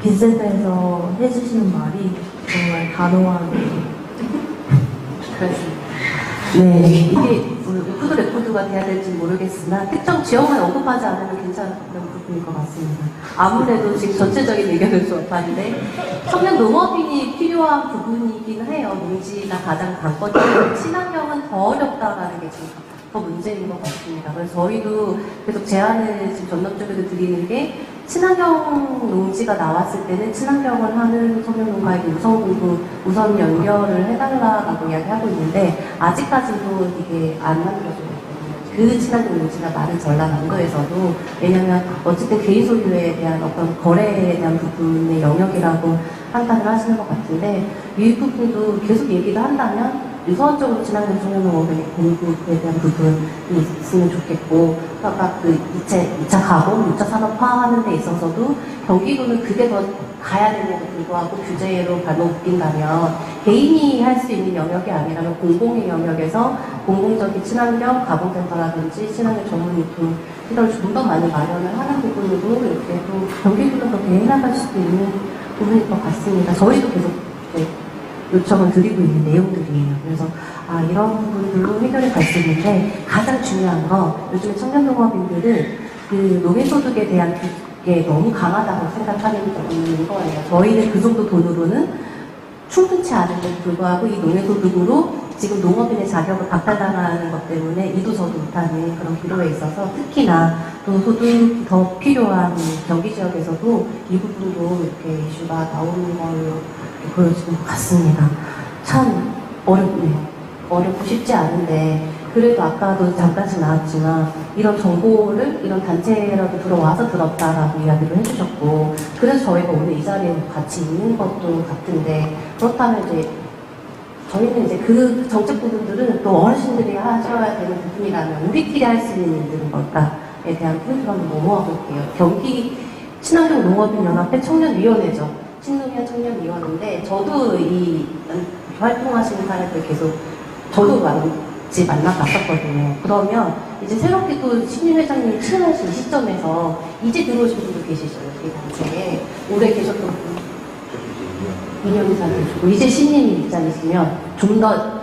기센터에서 해주시는 말이 정말 단호하게. 그렇습니다. 네, 이게 오프 더 레코드가 돼야 될지 모르겠으나 특정 지역만 언급하지 않으면 괜찮은 부분일 것 같습니다. 아무래도 지금 전체적인 의견을 수업하는데 청년 농업인이 필요한 부분이긴 해요. 농지가 가장 관건이고 친환경은 더 어렵다라는 게 지금 더 문제인 것 같습니다. 그래서 저희도 계속 제안을 지금 전업적으로 드리는 게 친환경 농지가 나왔을 때는 친환경을 하는 청년농가에게 우선 연결을 해달라고 이야기하고 있는데 아직까지도 이게 안 만들어지고 있거든요. 그 친환경 농지가 많은 전라남도에서도. 왜냐하면 어쨌든 개인 소유에 대한 어떤 거래에 대한 부분의 영역이라고 판단을 하시는 것 같은데 이 부분도 계속 얘기를 한다면 유선적으로 친환경 청년농업의 공급에 대한 부분이 있으면 좋겠고, 아까 2차 가공, 6차 산업화하는 데 있어서도 경기도는 그게 더 가야 되는데도 불구하고 규제로 발목 묶인다면 개인이 할 수 있는 영역이 아니라면 공공의 영역에서 공공적인 친환경 가공센터라든지 친환경 전문 유통 시설을 좀 더 많이 마련을 하는 부분으로 이렇게 또 경기도는 더 개인화할 수도 있는 부분일 것 같습니다. 저희도 계속 요청을 드리고 있는 내용들이에요. 그래서 이런 부분들로 해결이 갈 수 있는데 가장 중요한 건 요즘에 청년 농업인들은 그 농해소득에 대한 게 너무 강하다고 생각하는 거예요. 저희는 그 정도 돈으로는 충분치 않은데도 불구하고 이 농해소득으로 지금 농업인의 자격을 박탈당하는 것 때문에 이도 저도 못하는 그런 기로에 있어서 특히나 또 소득이 더 필요한 경기 지역에서도 이 부분도 이렇게 이슈가 나오는 걸로 보여지는 것 같습니다. 참 어렵네요. 어렵고 쉽지 않은데 그래도 아까도 잠깐씩 나왔지만 이런 정보를 이런 단체라도 들어와서 들었다라고 이야기를 해주셨고 그래서 저희가 오늘 이 자리에 같이 있는 것도 같은데 그렇다면 이제 저희는 이제 그 정책 부분들은 또 어르신들이 하셔야 되는 부분이라면 우리끼리 할 수 있는 일들은 뭘까에 대한 포인트를 한번 넘어가 볼게요. 경기 친환경 농업인 연합회 청년위원회죠. 친노년 청년위원회인데 저도 이 활동하시는 사람들 계속 저도 만나봤었거든요. 그러면 이제 새롭게 또 신임 회장님이 출연하신 이 시점에서 이제 들어오신 분도 계시죠. 이 단체에 오래 계셨던 분 2년 이상 되시고 이제 신임이 입장이시면 좀 더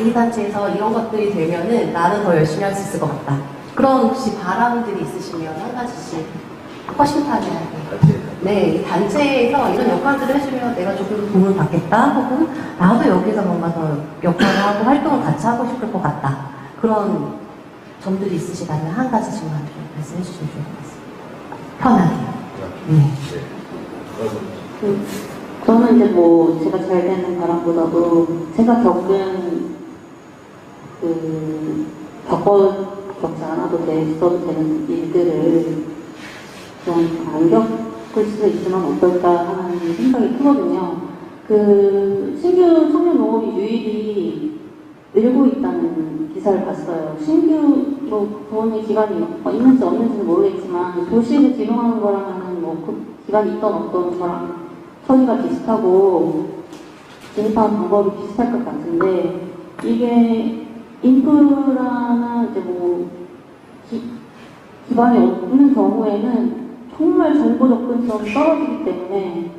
이 단체에서 이런 것들이 되면은 나는 더 열심히 할 수 있을 것 같다. 그런 혹시 바람들이 있으시면 한 가지씩 허심탄회하게 네, 이 단체에서 이런 역할들을 해주면 내가 조금 도움을 받겠다 혹은 나도 여기서 뭔가 더 역할을 하고 활동을 같이 하고 싶을 것 같다. 그런 점들이 있으시다면 한 가지씩만 좀 말씀해 주시면 좋을 것 같습니다. 편하게. 네. 저는 이제 뭐 제가 잘 되는 바람보다도 제가 겪은 겪지 않아도 됐어도 되는 일들을 좀 안 겪을 수 있으면 어떨까 하는 생각이 크거든요. 신규 청년 농업이 유입이 늘고 있다는 기사를 봤어요. 신규 부모님 기간이 있는지 없는지는 모르겠지만 도시를 기동하는 거랑은 그 기간이 있던 없던 저랑 처지가 비슷하고 진입하는 방법이 비슷할 것 같은데 이게 인프라나 이제 기반이 없는 경우에는 정말 정보 접근성이 떨어지기 때문에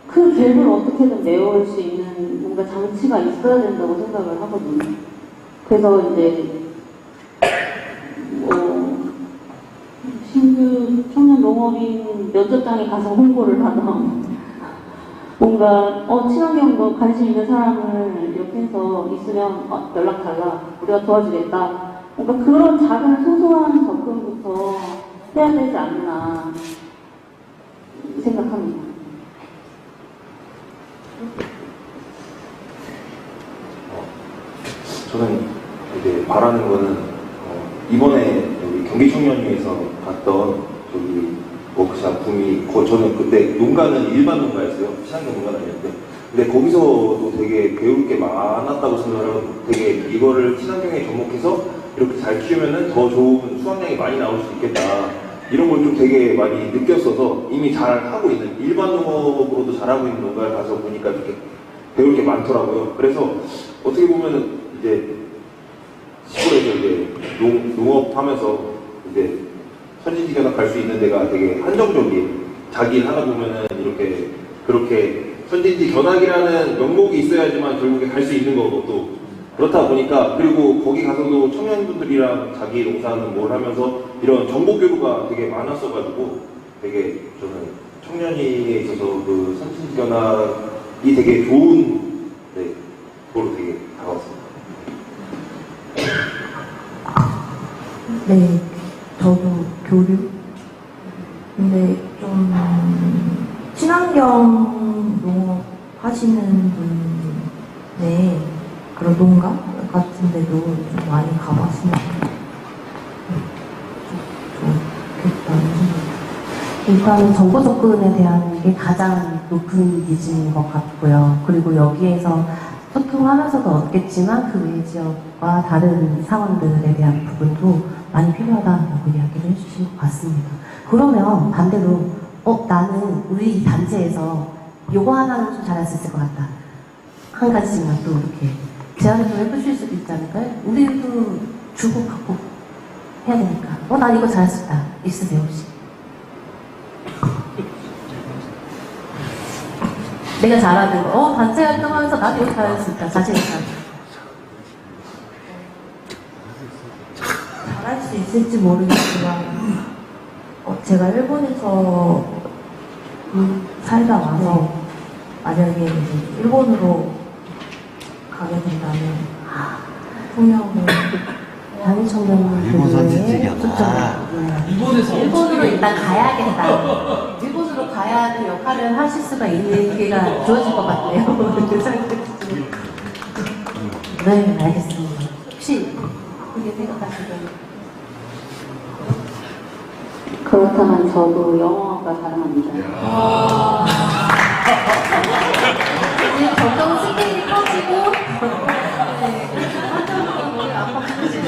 그 갭을 어떻게든 메울 수 있는 뭔가 장치가 있어야 된다고 생각을 하거든요. 그래서 이제 신규 청년 농업인 면접장에 가서 홍보를 하던 뭔가 친환경도 관심 있는 사람을 이렇게 해서 있으면 연락 달라 우리가 도와주겠다 뭔가 그런 작은 소소한 접근부터 해야 되지 않나 생각합니다. 저는 이제 바라는 거는 이번에 여기 경기청년위에서 갔던 저기 워크샵 붐이 저는 그때 농가는 일반 농가였어요. 친환경 농가는 아니었는데 근데 거기서도 되게 배울 게 많았다고 생각을 하고 되게 이거를 친환경에 접목해서 이렇게 잘 키우면은 더 좋은 수확량이 많이 나올 수 있겠다 이런 걸 좀 되게 많이 느꼈어서 이미 잘 하고 있는 일반 농업으로도 잘하고 있는 농가를 가서 보니까 이렇게 배울 게 많더라고요. 그래서 어떻게 보면은 이제 시골에서 이제 농업하면서 이제 선진지 견학 갈 수 있는 데가 되게 한정적인 자기 일 하다 보면은 이렇게 그렇게 선진지 견학이라는 명목이 있어야지만 결국에 갈 수 있는 거고 또 그렇다 보니까 그리고 거기 가서도 청년분들이랑 자기 농사는 뭘 하면서 이런 정보 교류가 되게 많았어가지고 되게 저는 청년이에 있어서 그 선진지 견학이 되게 좋은 그걸로 되게 다가왔습니다. 네, 저도 교류. 근데 좀 친환경 농업 하시는 분의 그런 농가 같은 데도 좀 많이 가봤습니다. 좋겠다는 생각이. 일단은 정보 접근에 대한 게 가장 높은 니즈인 것 같고요. 그리고 여기에서 소통하면서도 얻겠지만 그 외의 지역과 다른 상황들에 대한 부분도 많이 필요하다고 이야기를 해주신 것 같습니다. 그러면 반대로 나는 우리 이 단체에서 요거 하나는 좀 잘할 수 있을 것 같다. 한 가지씩만 또 이렇게 제안을 좀 해보실 수도 있지 않을까요? 우리도 주고받고 해야 되니까 난 이거 잘할 수 있다. 있으세요 혹시? 내가 잘하는 거, 단체 활동하면서 나도 이거 잘할 수 있다, 자신 있다. 잘할 수 있을지 모르겠지만 제가 일본에서 살다 와서 만약에 이제 일본으로 가게 된다면 통영을 다른 청년들의 일본으로 일단 가야겠다. 일본으로 가야 그 역할을 하실 수가 있는 기회가 주어질 것 같네요. 네, 알겠습니다. 혹시 그렇게 생각하시면 그렇다면 저도 영어가 가능합니다. 이제 점점 스케일이 커지고 네, 한쪽으로 머리 아파지고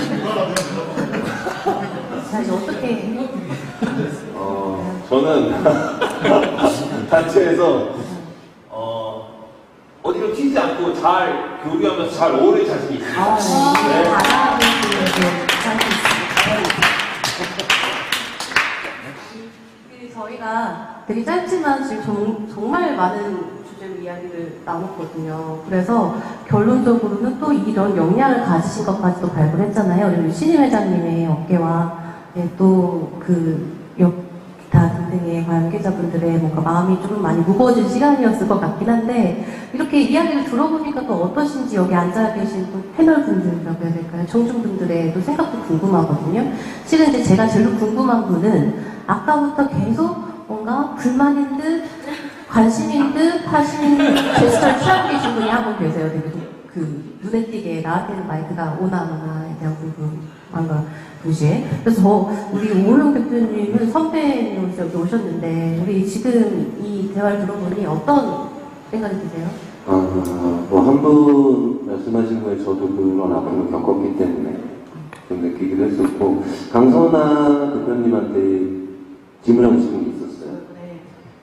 자, 이제 어떻게 저는 단체에서 어디로 튀지 않고 잘 교류하면서 잘 어울릴 자신이 있습니다. 네, 잘하고 저희가 되게 짧지만 지금 정말 많은 주제로 이야기를 나눴거든요. 그래서 결론적으로는 또 이런 역량을 가지신 것까지도 발굴했잖아요. 우리 신임 회장님의 어깨와 또 기타 등등의 관계자분들의 뭔가 마음이 좀 많이 무거워진 시간이었을 것 같긴 한데 이렇게 이야기를 들어보니까 또 어떠신지 여기 앉아 계신 패널 분들이라고 해야 될까요? 청중분들의 또 생각도 궁금하거든요. 실은 이제 제가 제일 궁금한 분은 아까부터 계속 뭔가 불만인 듯 관심인 듯 하시는 제스처를 취하고 계신 분이 한 분 계세요. 되게 눈에 띄게 나한테는 마이크가 오나마나에 대한 궁금한 동시에. 그래서 우리 오호영 대표님은 선배님으로서 여기 오셨는데 우리 지금 이 대화를 들어보니 어떤 생각이 드세요? 한 분 말씀하신 거에 저도 그런 아픔을 겪었기 때문에 좀 느끼기도 했었고 강선아 대표님한테 질문하고 싶은 게 있었어요.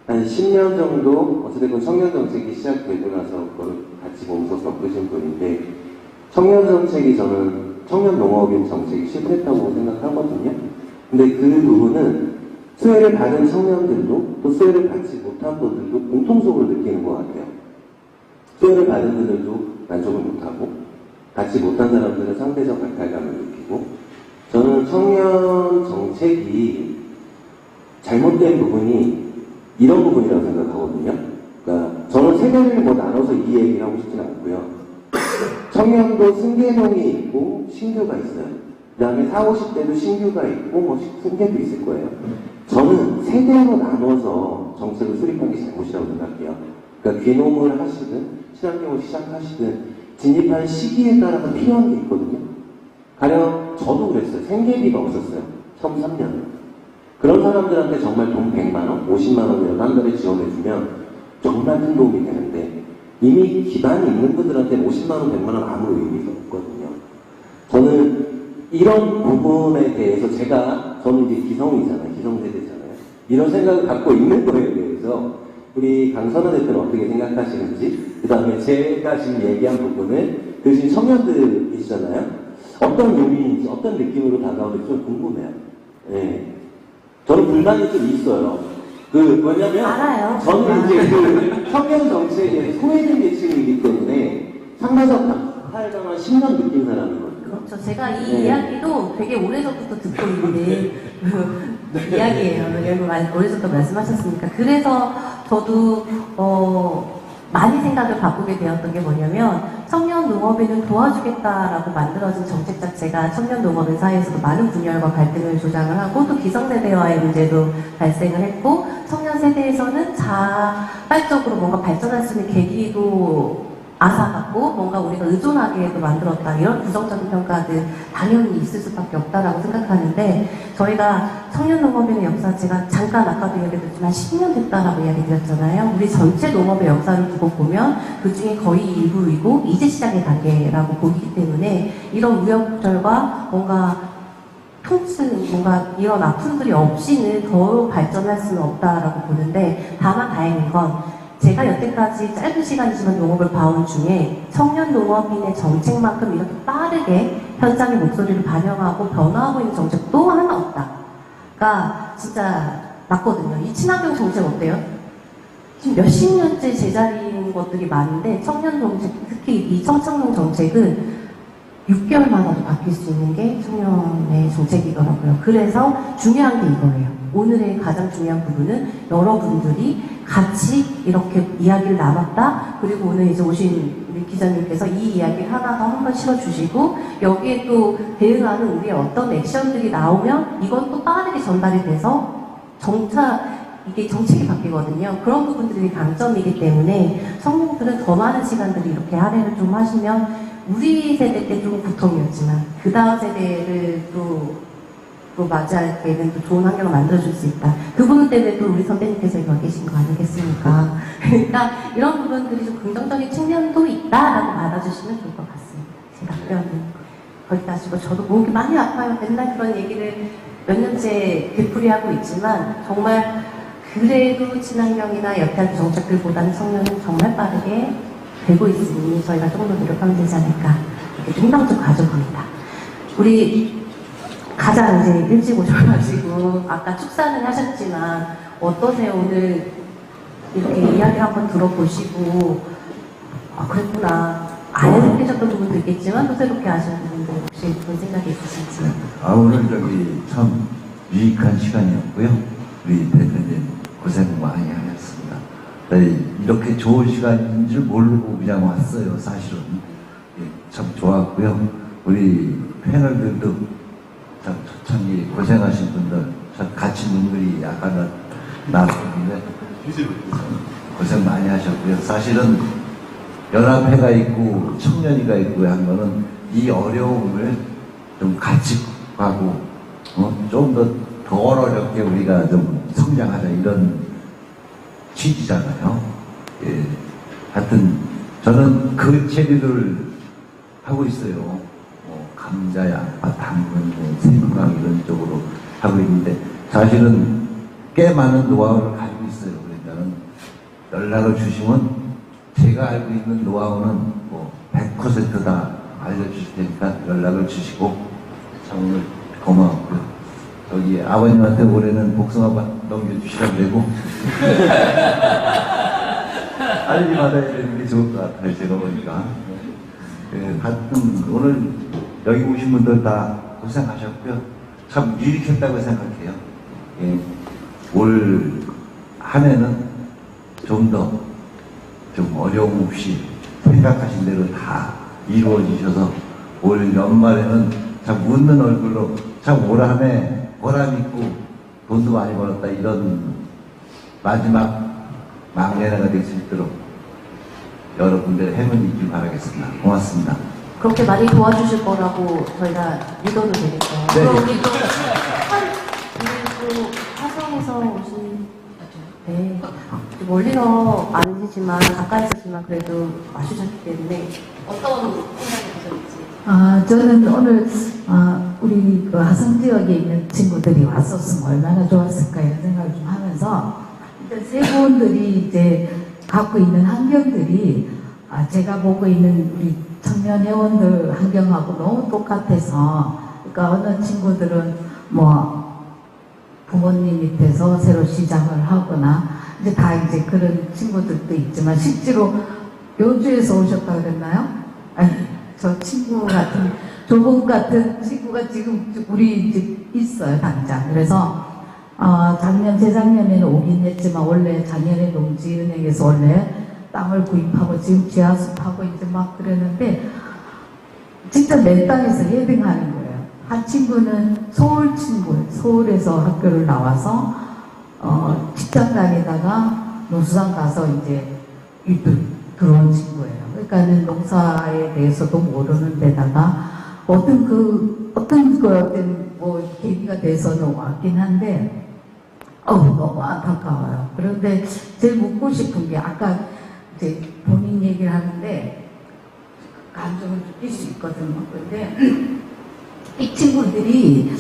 한 10년 정도 어쨌든 청년 정책이 시작되고 나서 그걸 같이 몸소 겪으신 분인데 청년 정책이 저는 청년 농업인 정책이 실패했다고 생각하거든요. 근데 그 부분은 수혜를 받은 청년들도 또 수혜를 받지 못한 분들도 공통적으로 느끼는 것 같아요. 수혜를 받은 분들도 만족을 못하고 받지 못한 사람들은 상대적 박탈감을 느끼고 저는 청년 정책이 잘못된 부분이 이런 부분이라고 생각하거든요. 그러니까 저는 세대를 나눠서 이 얘기를 하고 싶진 않고요. 청년도 승계형이 있고 신규가 있어요. 그 다음에 40, 50대도 신규가 있고 승계도 있을 거예요. 저는 세대로 나눠서 정책을 수립한 게 잘못이라고 생각해요. 그러니까 귀농을 하시든 친환경을 시작하시든 진입한 시기에 따라서 필요한 게 있거든요. 가령 저도 그랬어요. 생계비가 없었어요. 처음 3년. 그런 사람들한테 정말 돈 100만원, 50만원이라도 한 달에 지원해주면 정말 큰 도움이 되는데 이미 기반이 있는 분들한테 50만원, 100만원 아무 의미가 없거든요. 저는 이런 부분에 대해서 저는 이제 기성이잖아요. 기성세대잖아요. 이런 생각을 갖고 있는 거에 대해서 우리 강선아 대표는 어떻게 생각하시는지 그 다음에 제가 지금 얘기한 부분을 들으신 청년들이시잖아요. 어떤 요인인지 어떤 느낌으로 다가오는지 좀 궁금해요. 네. 저는 불만이 좀 있어요. 뭐냐면, 알아요. 저는 이제 청년 정책에 소외된 계층이기 때문에 상대적 박탈당한 10년 느낀 사람이거든요. 그렇죠. 제가 이 이야기도 되게 오래전부터 듣고 있는 이야기예요. 왜냐면 오래전부터 말씀하셨으니까. 그래서 저도 많이 생각을 바꾸게 되었던 게 뭐냐면 청년 농업인을 도와주겠다라고 만들어진 정책 자체가 청년 농업인 사이에서도 많은 분열과 갈등을 조장을 하고 또 기성세대와의 문제도 발생을 했고 청년 세대에서는 자발적으로 뭔가 발전할 수 있는 계기도 앗아갔고 뭔가 우리가 의존하게도 만들었다 이런 부정적인 평가들 당연히 있을 수밖에 없다라고 생각하는데 저희가 청년농업인의 역사 제가 잠깐 아까도 이야기드렸지만 10년 됐다라고 이야기드렸잖아요. 우리 전체 농업의 역사를 두고 보면 그 중에 거의 일부이고 이제 시작의 단계라고 보기 때문에 이런 우여곡절과 뭔가 통증, 뭔가 이런 아픔들이 없이는 더 발전할 수는 없다라고 보는데 다만 다행인 건 제가 여태까지 짧은 시간이지만 농업을 봐온 중에 청년 농업인의 정책만큼 이렇게 빠르게 현장의 목소리를 반영하고 변화하고 있는 정책 또 하나 없다. 그러니까 진짜 맞거든요. 이 친환경 정책 어때요? 지금 몇십 년째 제자리인 것들이 많은데 청년 정책, 특히 이 청청년 정책은 6개월마다도 바뀔 수 있는 게 청년의 정책이더라고요. 그래서 중요한 게 이거예요. 오늘의 가장 중요한 부분은 여러분들이 같이 이렇게 이야기를 나눴다. 그리고 오늘 이제 오신 우리 기자님께서 이 이야기를 하나 더 한번 실어주시고 여기에 또 대응하는 우리의 어떤 액션들이 나오면 이건 또 빠르게 전달이 돼서 이게 정책이 바뀌거든요. 그런 부분들이 강점이기 때문에 청년들은 더 많은 시간들을 이렇게 할애를 좀 하시면 우리 세대 때 좀 고통이었지만 그 다음 세대를 또 맞이할 때는 또 좋은 환경을 만들어줄 수 있다. 그 부분 때문에 또 우리 선배님께서 여기 와 계신 거 아니겠습니까? 그러니까 이런 부분들이 좀 긍정적인 측면도 있다라고 받아주시면 좋을 것 같습니다. 제 답변은 거기까지고 저도 목이 많이 아파요. 맨날 그런 얘기를 몇 년째 되풀이하고 있지만 정말 그래도 친환경이나 여태한 정책들보다는 청년은 정말 빠르게 되고 있으니 저희가 조금 더 노력하면 되지 않을까 이렇게 희망 좀 가져봅니다. 우리 가장 이제 일찍 오셔가지고 아까 축사는 하셨지만 어떠세요? 오늘 이렇게 이야기 한번 들어보시고 그랬구나 안 느끼셨던 부분도 있겠지만 또 새롭게 아시는 부분들 혹시 그런 생각이 있으신지. 오늘 참 유익한 시간이었고요. 우리 대표님 고생 많이 하셨습니다. 이렇게 좋은 시간인 줄 모르고 그냥 왔어요. 사실은 참 좋았고요. 우리 패널들도 참 초창기 고생하신 분들 참 같이 눈물이 약간 났었는데 고생 많이 하셨고요. 사실은 연합회가 있고 청년이가 있고 한 거는 이 어려움을 좀 같이 가고 좀 더 어렵게 우리가 좀 성장하자 이런 취지잖아요. 예. 하여튼 저는 그 체리를 하고 있어요. 감자, 양파, 당근, 생강 이런 쪽으로 하고 있는데 사실은 꽤 많은 노하우를 가지고 있어요. 그러니까는 연락을 주시면 제가 알고 있는 노하우는 100%다 알려주실 테니까 연락을 주시고 참 오늘 고마웠고요. 저기 아버님한테 올해는 복숭아밭 넘겨주시라고 그러고 알리 받아야 되는 게 좋을 것 같아요. 제가 보니까. 하여튼 오늘 여기 오신 분들 다 고생하셨고요. 참 유익했다고 생각해요. 예. 올 한 해는 좀 더 좀 어려움 없이 생각하신 대로 다 이루어지셔서 올 연말에는 참 웃는 얼굴로 참 올 한 해 보람 있고 돈도 많이 벌었다 이런 마지막 막내가 될 수 있도록 여러분들의 행운이 있길 바라겠습니다. 고맙습니다. 그렇게 많이 도와주실 거라고 저희가 믿어도 되겠죠. 네. 그럼 우리 또 화성에서 오신 네. 멀리서 아니시지만 가까이 있었지만 그래도 와주셨기 때문에 어떤 생각이 드셨는지. 저는 오늘 우리 그 화성 지역에 있는 친구들이 왔었으면 얼마나 좋았을까 이런 생각을 좀 하면서 일단 세 분들이 이제 갖고 있는 환경들이 제가 보고 있는 우리 청년 회원들 환경하고 너무 똑같아서 그러니까 어느 친구들은 부모님 밑에서 새로 시작을 하거나 이제 다 이제 그런 친구들도 있지만 실제로 요주에서 오셨다 그랬나요? 아니 저 친구 같은 조금 같은 친구가 지금 우리 이제 있어요 당장. 그래서 작년 재작년에는 오긴 했지만 원래 작년에 농지은행에서 원래 땅을 구입하고 지금 지하수하고 이제 막 그랬는데 진짜 내 땅에서 헤딩하는 거예요. 한 친구는 서울 친구예요. 서울에서 학교를 나와서 직장 다니다가 노수산 가서 이제 들어온 친구예요. 그러니까는 농사에 대해서도 모르는 데다가 어떤 계기가 돼서는 왔긴 한데 너무 안타까워요. 그런데 제일 묻고 싶은 게 아까 이제 본인 얘기를 하는데 감정을 느낄 수 있거든요. 그런데 이 친구들이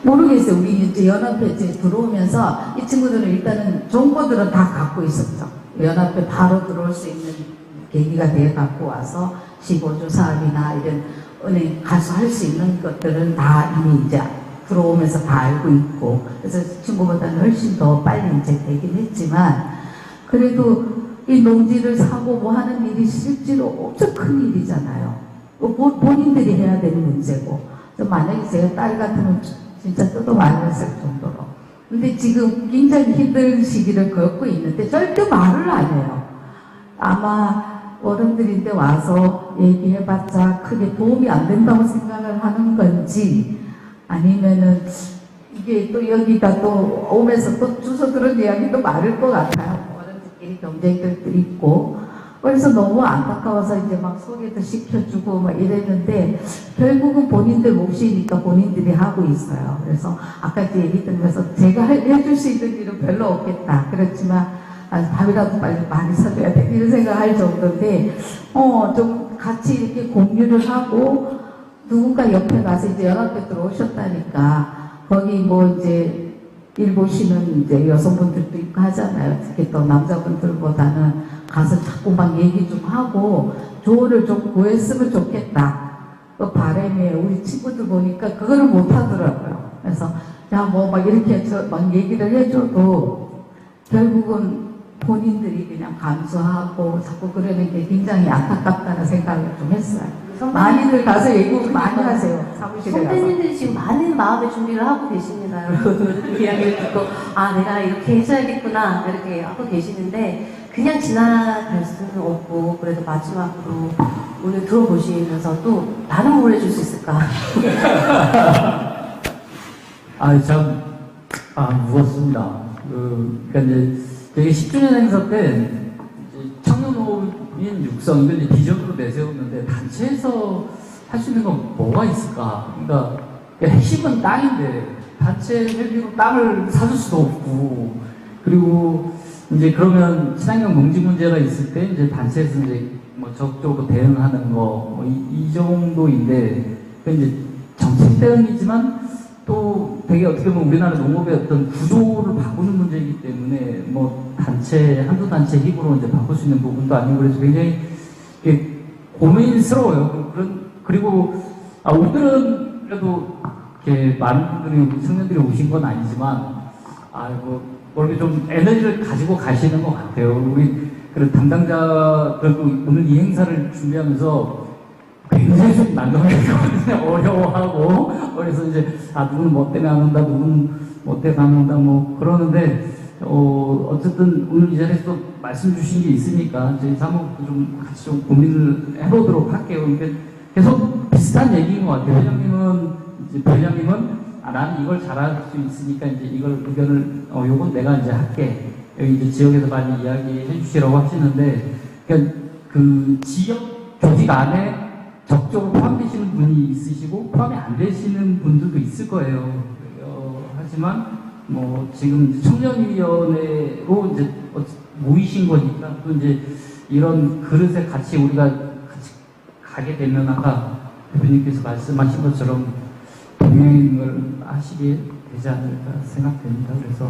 모르겠어요. 우리 이제 연합회 이제 들어오면서 이 친구들은 일단은 정보들은 다 갖고 있었죠. 연합회 바로 들어올 수 있는 계기가 되어 갖고 와서 15조 사업이나 이런 은행 가서 할 수 있는 것들은 다 이미 이제 들어오면서 다 알고 있고 그래서 친구보다는 훨씬 더 빨리 이제 되긴 했지만 그래도 이 농지를 사고 뭐 하는 일이 실제로 엄청 큰 일이잖아요. 본인들이 해야 되는 문제고. 만약에 제가 딸 같으면 진짜 뜯어말렸을 정도로. 근데 지금 굉장히 힘든 시기를 겪고 있는데 절대 말을 안 해요. 아마 어른들인데 와서 얘기해봤자 크게 도움이 안 된다고 생각을 하는 건지, 아니면은 이게 또 여기다 또 오면서 또 주소 그런 이야기도 많을 것 같아요. 어른들끼리 경쟁들도 있고. 그래서 너무 안타까워서 이제 막 소개도 시켜주고 막 이랬는데, 결국은 본인들 몫이니까 본인들이 하고 있어요. 그래서 아까 그 얘기 들으면서 제가 해줄 수 있는 일은 별로 없겠다. 그렇지만 밥이라도 빨리 많이 사줘야 돼. 이런 생각할 정도인데, 좀 같이 이렇게 공유를 하고, 누군가 옆에 가서 이제 연합회 들어오셨다니까, 거기 뭐 이제 일 보시는 이제 여성분들도 있고 하잖아요. 특히 또 남자분들보다는 가서 자꾸 막 얘기 좀 하고 조언을 좀 구했으면 좋겠다. 또 바람에 우리 친구들 보니까 그거를 못 하더라고요. 그래서 야 뭐 막 이렇게 막 얘기를 해줘도 결국은 본인들이 그냥 감수하고 자꾸 그러는 게 굉장히 안타깝다는 생각을 좀 했어요. 많이들 가서 얘기 많이 하세요. 사무실에 가서. 선배님들이 지금 많은 마음의 준비를 하고 계십니다. 여러분 이야기를 듣고 내가 이렇게 해줘야겠구나 이렇게 하고 계시는데, 그냥 지나갈 수는 없고, 그래도 마지막으로 오늘 들어보시면서도 나는 뭘 해줄 수 있을까? 무겁습니다. 그러니까 이제 되게 10주년 행사 때 청년호흡인 육성 이걸 이제 비전으로 내세웠는데, 단체에서 할 수 있는 건 뭐가 있을까? 그러니까 핵심은 땅인데 단체 회비로 땅을 사줄 수도 없고, 그리고 이제 그러면 친환경 농지 문제가 있을 때 이제 단체에서 이제 뭐 적극적으로 대응하는 거 이 정도인데, 그 이제 정책 대응이지만 또 되게 어떻게 보면 우리나라 농업의 어떤 구조를 바꾸는 문제이기 때문에 뭐 단체 한두 단체 힘으로 이제 바꿀 수 있는 부분도 아니고, 그래서 굉장히 고민스러워요. 그리고 오늘은 그래도 이렇게 많은 분들이 청년들이 오신 건 아니지만 뭐 이렇게 좀 에너지를 가지고 가시는 것 같아요. 우리 그런 담당자 그래도 오늘 이 행사를 준비하면서 굉장히 좀 난감했거든요. 어려워하고, 그래서 이제 누구는 뭐 때문에 안 온다, 누구는 뭐 때문에 안 온다, 뭐 그러는데 어쨌든 오늘 이 자리에서 말씀 주신 게 있으니까 저희 사무국도 좀 같이 좀 고민을 해보도록 할게요. 그러니까 계속 비슷한 얘기인 것 같아요. 회장님은 나는 이걸 잘할 수 있으니까 이제 이걸 의견을 요건 내가 이제 할게. 여기 이제 지역에서 많이 이야기해 주시라고 하시는데, 그러니까 그 지역 조직 안에 적극적으로 포함되시는 분이 있으시고 포함이 안 되시는 분들도 있을 거예요. 하지만 뭐 지금 청년위원회로 이제 모이신 거니까 또 이제 이런 그릇에 같이 우리가 같이 가게 되면 아까 대표님께서 말씀하신 것처럼 동행을 하시게 되지 않을까 생각됩니다. 그래서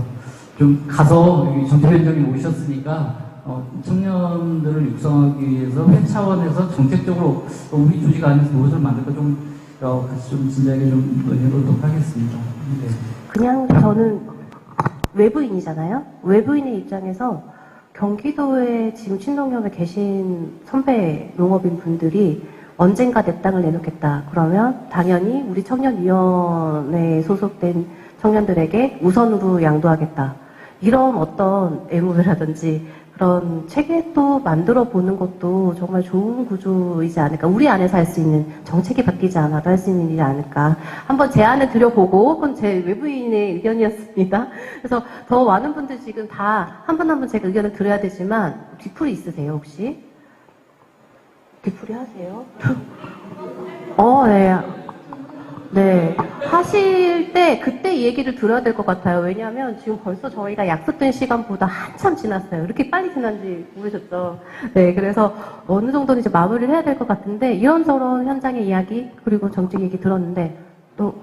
좀 가서 여기 정치위원장님 오셨으니까 청년들을 육성하기 위해서 회 차원에서 정책적으로 우리 조직 안에서 무엇을 만들까 좀 같이 좀 진지하게 좀 논의해보도록 하겠습니다. 네. 그냥 저는 외부인이잖아요. 외부인의 입장에서 경기도에 지금 친농협에 계신 선배 농업인 분들이 언젠가 내 땅을 내놓겠다. 그러면 당연히 우리 청년위원회에 소속된 청년들에게 우선으로 양도하겠다. 이런 어떤 애무라든지 그런 체계도 만들어 보는 것도 정말 좋은 구조이지 않을까. 우리 안에서 할 수 있는, 정책이 바뀌지 않아도 할 수 있는 일이 아닐까. 한번 제안을 드려보고, 그건 제 외부인의 의견이었습니다. 그래서 더 많은 분들 지금 다 한 분 한 분 제가 의견을 드려야 되지만, 뒤풀이 있으세요, 혹시? 뒤풀이 하세요? 네. 네. 하실 때, 그때 이 얘기를 들어야 될 것 같아요. 왜냐하면 지금 벌써 저희가 약속된 시간보다 한참 지났어요. 이렇게 빨리 지난지 모르셨죠? 네. 그래서 어느 정도는 이제 마무리를 해야 될 것 같은데, 이런저런 현장의 이야기, 그리고 정책 얘기 들었는데, 또,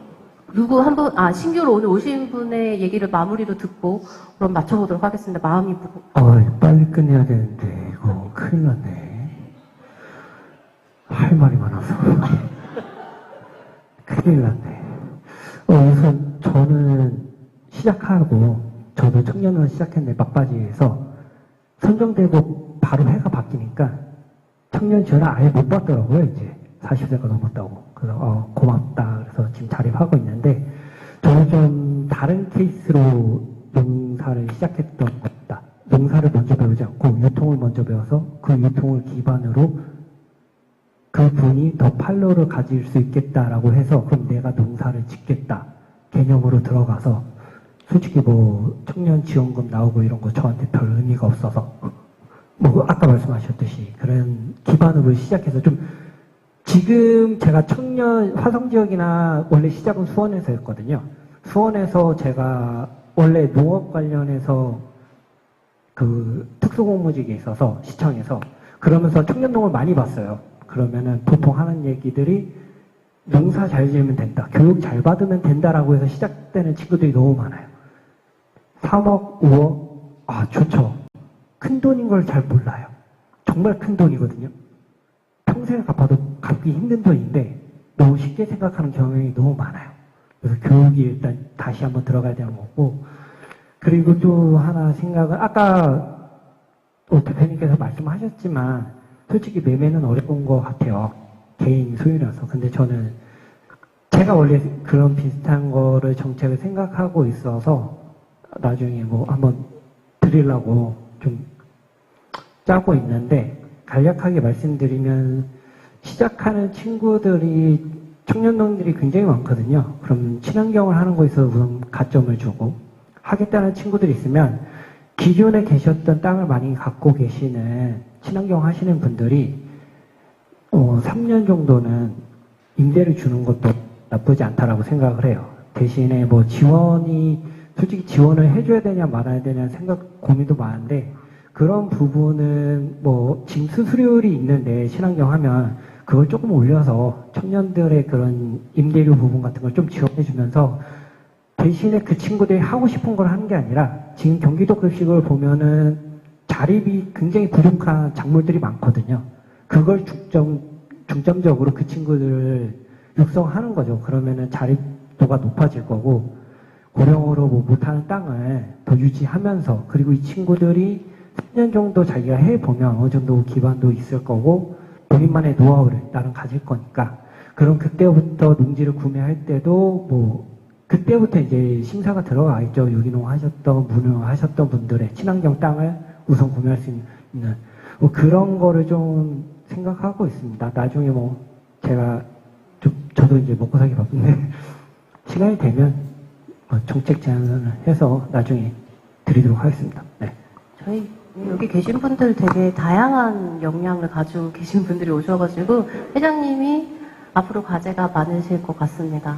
누구 한 분, 신규로 오늘 오신 분의 얘기를 마무리로 듣고, 그럼 맞춰보도록 하겠습니다. 마음이 무겁고. 빨리 끝내야 되는데, 이거 큰일 났네. 할 말이 많아서. 큰일 났네. 우선 저는 시작하고, 저도 청년을 시작했는데 막바지에서 선정되고 바로 해가 바뀌니까 청년 지원을 아예 못 받더라고요, 이제. 40세가 넘었다고. 그래서, 고맙다. 그래서 지금 자립하고 있는데, 저는 좀 다른 케이스로 농사를 시작했던 것다. 농사를 먼저 배우지 않고 유통을 먼저 배워서 그 유통을 기반으로 그분이 더 팔로를 가질 수 있겠다라고 해서 그럼 내가 농사를 짓겠다 개념으로 들어가서 솔직히 뭐 청년 지원금 나오고 이런 거 저한테 별 의미가 없어서 뭐 아까 말씀하셨듯이 그런 기반으로 시작해서 좀 지금 제가 청년 화성 지역이나 원래 시작은 수원에서였거든요. 수원에서 제가 원래 농업 관련해서 그 특수공무직에 있어서 시청에서 그러면서 청년농을 많이 봤어요. 그러면은 보통 하는 얘기들이 농사 잘 지으면 된다, 교육 잘 받으면 된다라고 해서 시작되는 친구들이 너무 많아요. 3억, 5억, 좋죠. 큰 돈인 걸 잘 몰라요. 정말 큰 돈이거든요. 평생을 갚아도 갚기 힘든 돈인데 너무 쉽게 생각하는 경향이 너무 많아요. 그래서 교육이 일단 다시 한번 들어가야 되는 거고, 그리고 또 하나 생각은 아까 대표님께서 말씀하셨지만 솔직히 매매는 어려운 것 같아요. 개인 소유라서. 근데 저는 제가 원래 그런 비슷한 거를 정책을 생각하고 있어서 나중에 뭐 한번 드리려고 좀 짜고 있는데, 간략하게 말씀드리면 시작하는 친구들이 청년농들이 굉장히 많거든요. 그럼 친환경을 하는 거에 있어서 우선 가점을 주고 하겠다는 친구들이 있으면 기존에 계셨던 땅을 많이 갖고 계시는 친환경 하시는 분들이 3년 정도는 임대를 주는 것도 나쁘지 않다라고 생각을 해요. 대신에 뭐 솔직히 지원을 해줘야 되냐 말아야 되냐 생각 고민도 많은데, 그런 부분은 뭐 지금 수수료율이 있는데 친환경 하면 그걸 조금 올려서 청년들의 그런 임대료 부분 같은 걸 좀 지원해주면서 대신에 그 친구들이 하고 싶은 걸 하는 게 아니라, 지금 경기도 급식을 보면은 자립이 굉장히 부족한 작물들이 많거든요. 그걸 중점적으로 그 친구들을 육성하는 거죠. 그러면은 자립도가 높아질 거고, 고령으로 뭐 못하는 땅을 더 유지하면서, 그리고 이 친구들이 3년 정도 자기가 해보면 어느 정도 기반도 있을 거고, 본인만의 노하우를 나름 가질 거니까, 그럼 그때부터 농지를 구매할 때도 뭐 그때부터 이제 심사가 들어가 있죠. 유기농 하셨던, 무농 하셨던 분들의 친환경 땅을 우선 구매할 수 있는 뭐 그런 거를 좀 생각하고 있습니다. 나중에 뭐 제가 저도 이제 먹고 살기 바쁜데 시간이 되면 정책 제안을 해서 나중에 드리도록 하겠습니다. 네. 저희 여기 계신 분들 되게 다양한 역량을 가지고 계신 분들이 오셔가지고 회장님이 앞으로 과제가 많으실 것 같습니다.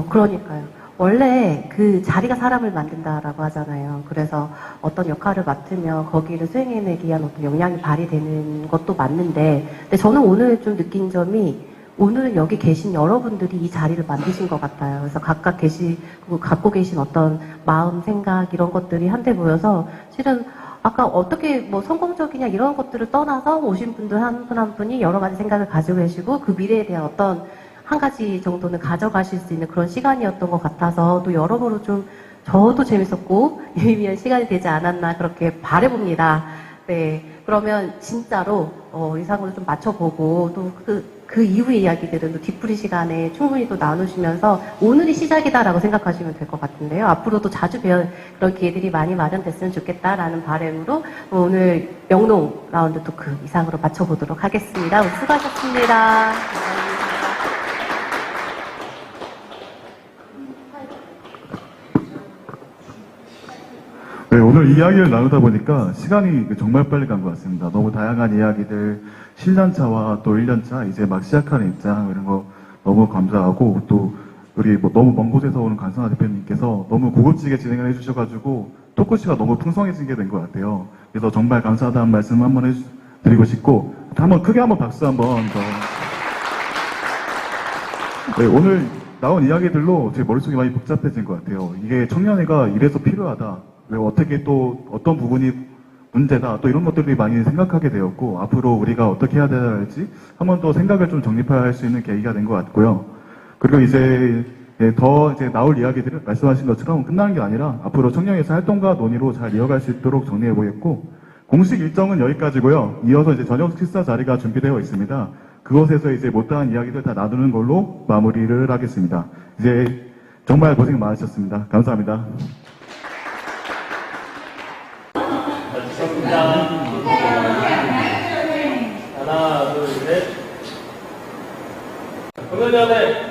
그러니까요. 원래 그 자리가 사람을 만든다라고 하잖아요. 그래서 어떤 역할을 맡으면 거기를 수행해내기 위한 어떤 역량이 발휘되는 것도 맞는데, 근데 저는 오늘 좀 느낀 점이, 오늘 여기 계신 여러분들이 이 자리를 만드신 것 같아요. 그래서 각각 갖고 계신 어떤 마음, 생각, 이런 것들이 한데 모여서, 실은 아까 어떻게 뭐 성공적이냐 이런 것들을 떠나서 오신 분들 한 분 한 분이 여러 가지 생각을 가지고 계시고, 그 미래에 대한 어떤 한 가지 정도는 가져가실 수 있는 그런 시간이었던 것 같아서, 또 여러모로 좀 저도 재밌었고 유의미한 시간이 되지 않았나 그렇게 바라봅니다. 네, 그러면 진짜로 의상으로 좀 맞춰보고, 또 그 이후의 이야기들은 또 뒤풀이 시간에 충분히 또 나누시면서 오늘이 시작이다라고 생각하시면 될 것 같은데요. 앞으로도 자주 뵈어 그런 기회들이 많이 마련됐으면 좋겠다라는 바람으로 오늘 영농 라운드 토크 이상으로 마쳐보도록 하겠습니다. 오늘 수고하셨습니다. 네, 오늘 이야기를 나누다 보니까 시간이 정말 빨리 간 것 같습니다. 너무 다양한 이야기들, 7년차와 또 1년차, 이제 막 시작하는 입장, 이런 거 너무 감사하고, 또 우리 뭐 너무 먼 곳에서 오는 강선아 대표님께서 너무 고급지게 진행을 해주셔가지고 토크쇼가 너무 풍성해지게 된 것 같아요. 그래서 정말 감사하다는 말씀 한번 드리고 싶고, 크게 한번 박수 한번 더. 네, 오늘 나온 이야기들로 제 머릿속이 많이 복잡해진 것 같아요. 이게 청년회가 이래서 필요하다. 왜 어떻게 또 어떤 부분이 문제다. 또 이런 것들이 많이 생각하게 되었고, 앞으로 우리가 어떻게 해야 될지 한번 더 생각을 좀 정립할 수 있는 계기가 된 것 같고요. 그리고 이제 더 나올 이야기들을 말씀하신 것처럼 끝나는 게 아니라 앞으로 청년회에서 활동과 논의로 잘 이어갈 수 있도록 정리해 보겠고, 공식 일정은 여기까지고요. 이어서 이제 저녁 식사 자리가 준비되어 있습니다. 그곳에서 이제 못다한 이야기들 다 나누는 걸로 마무리를 하겠습니다. 이제 정말 고생 많으셨습니다. 감사합니다. 하나, 둘, 셋. 공연장에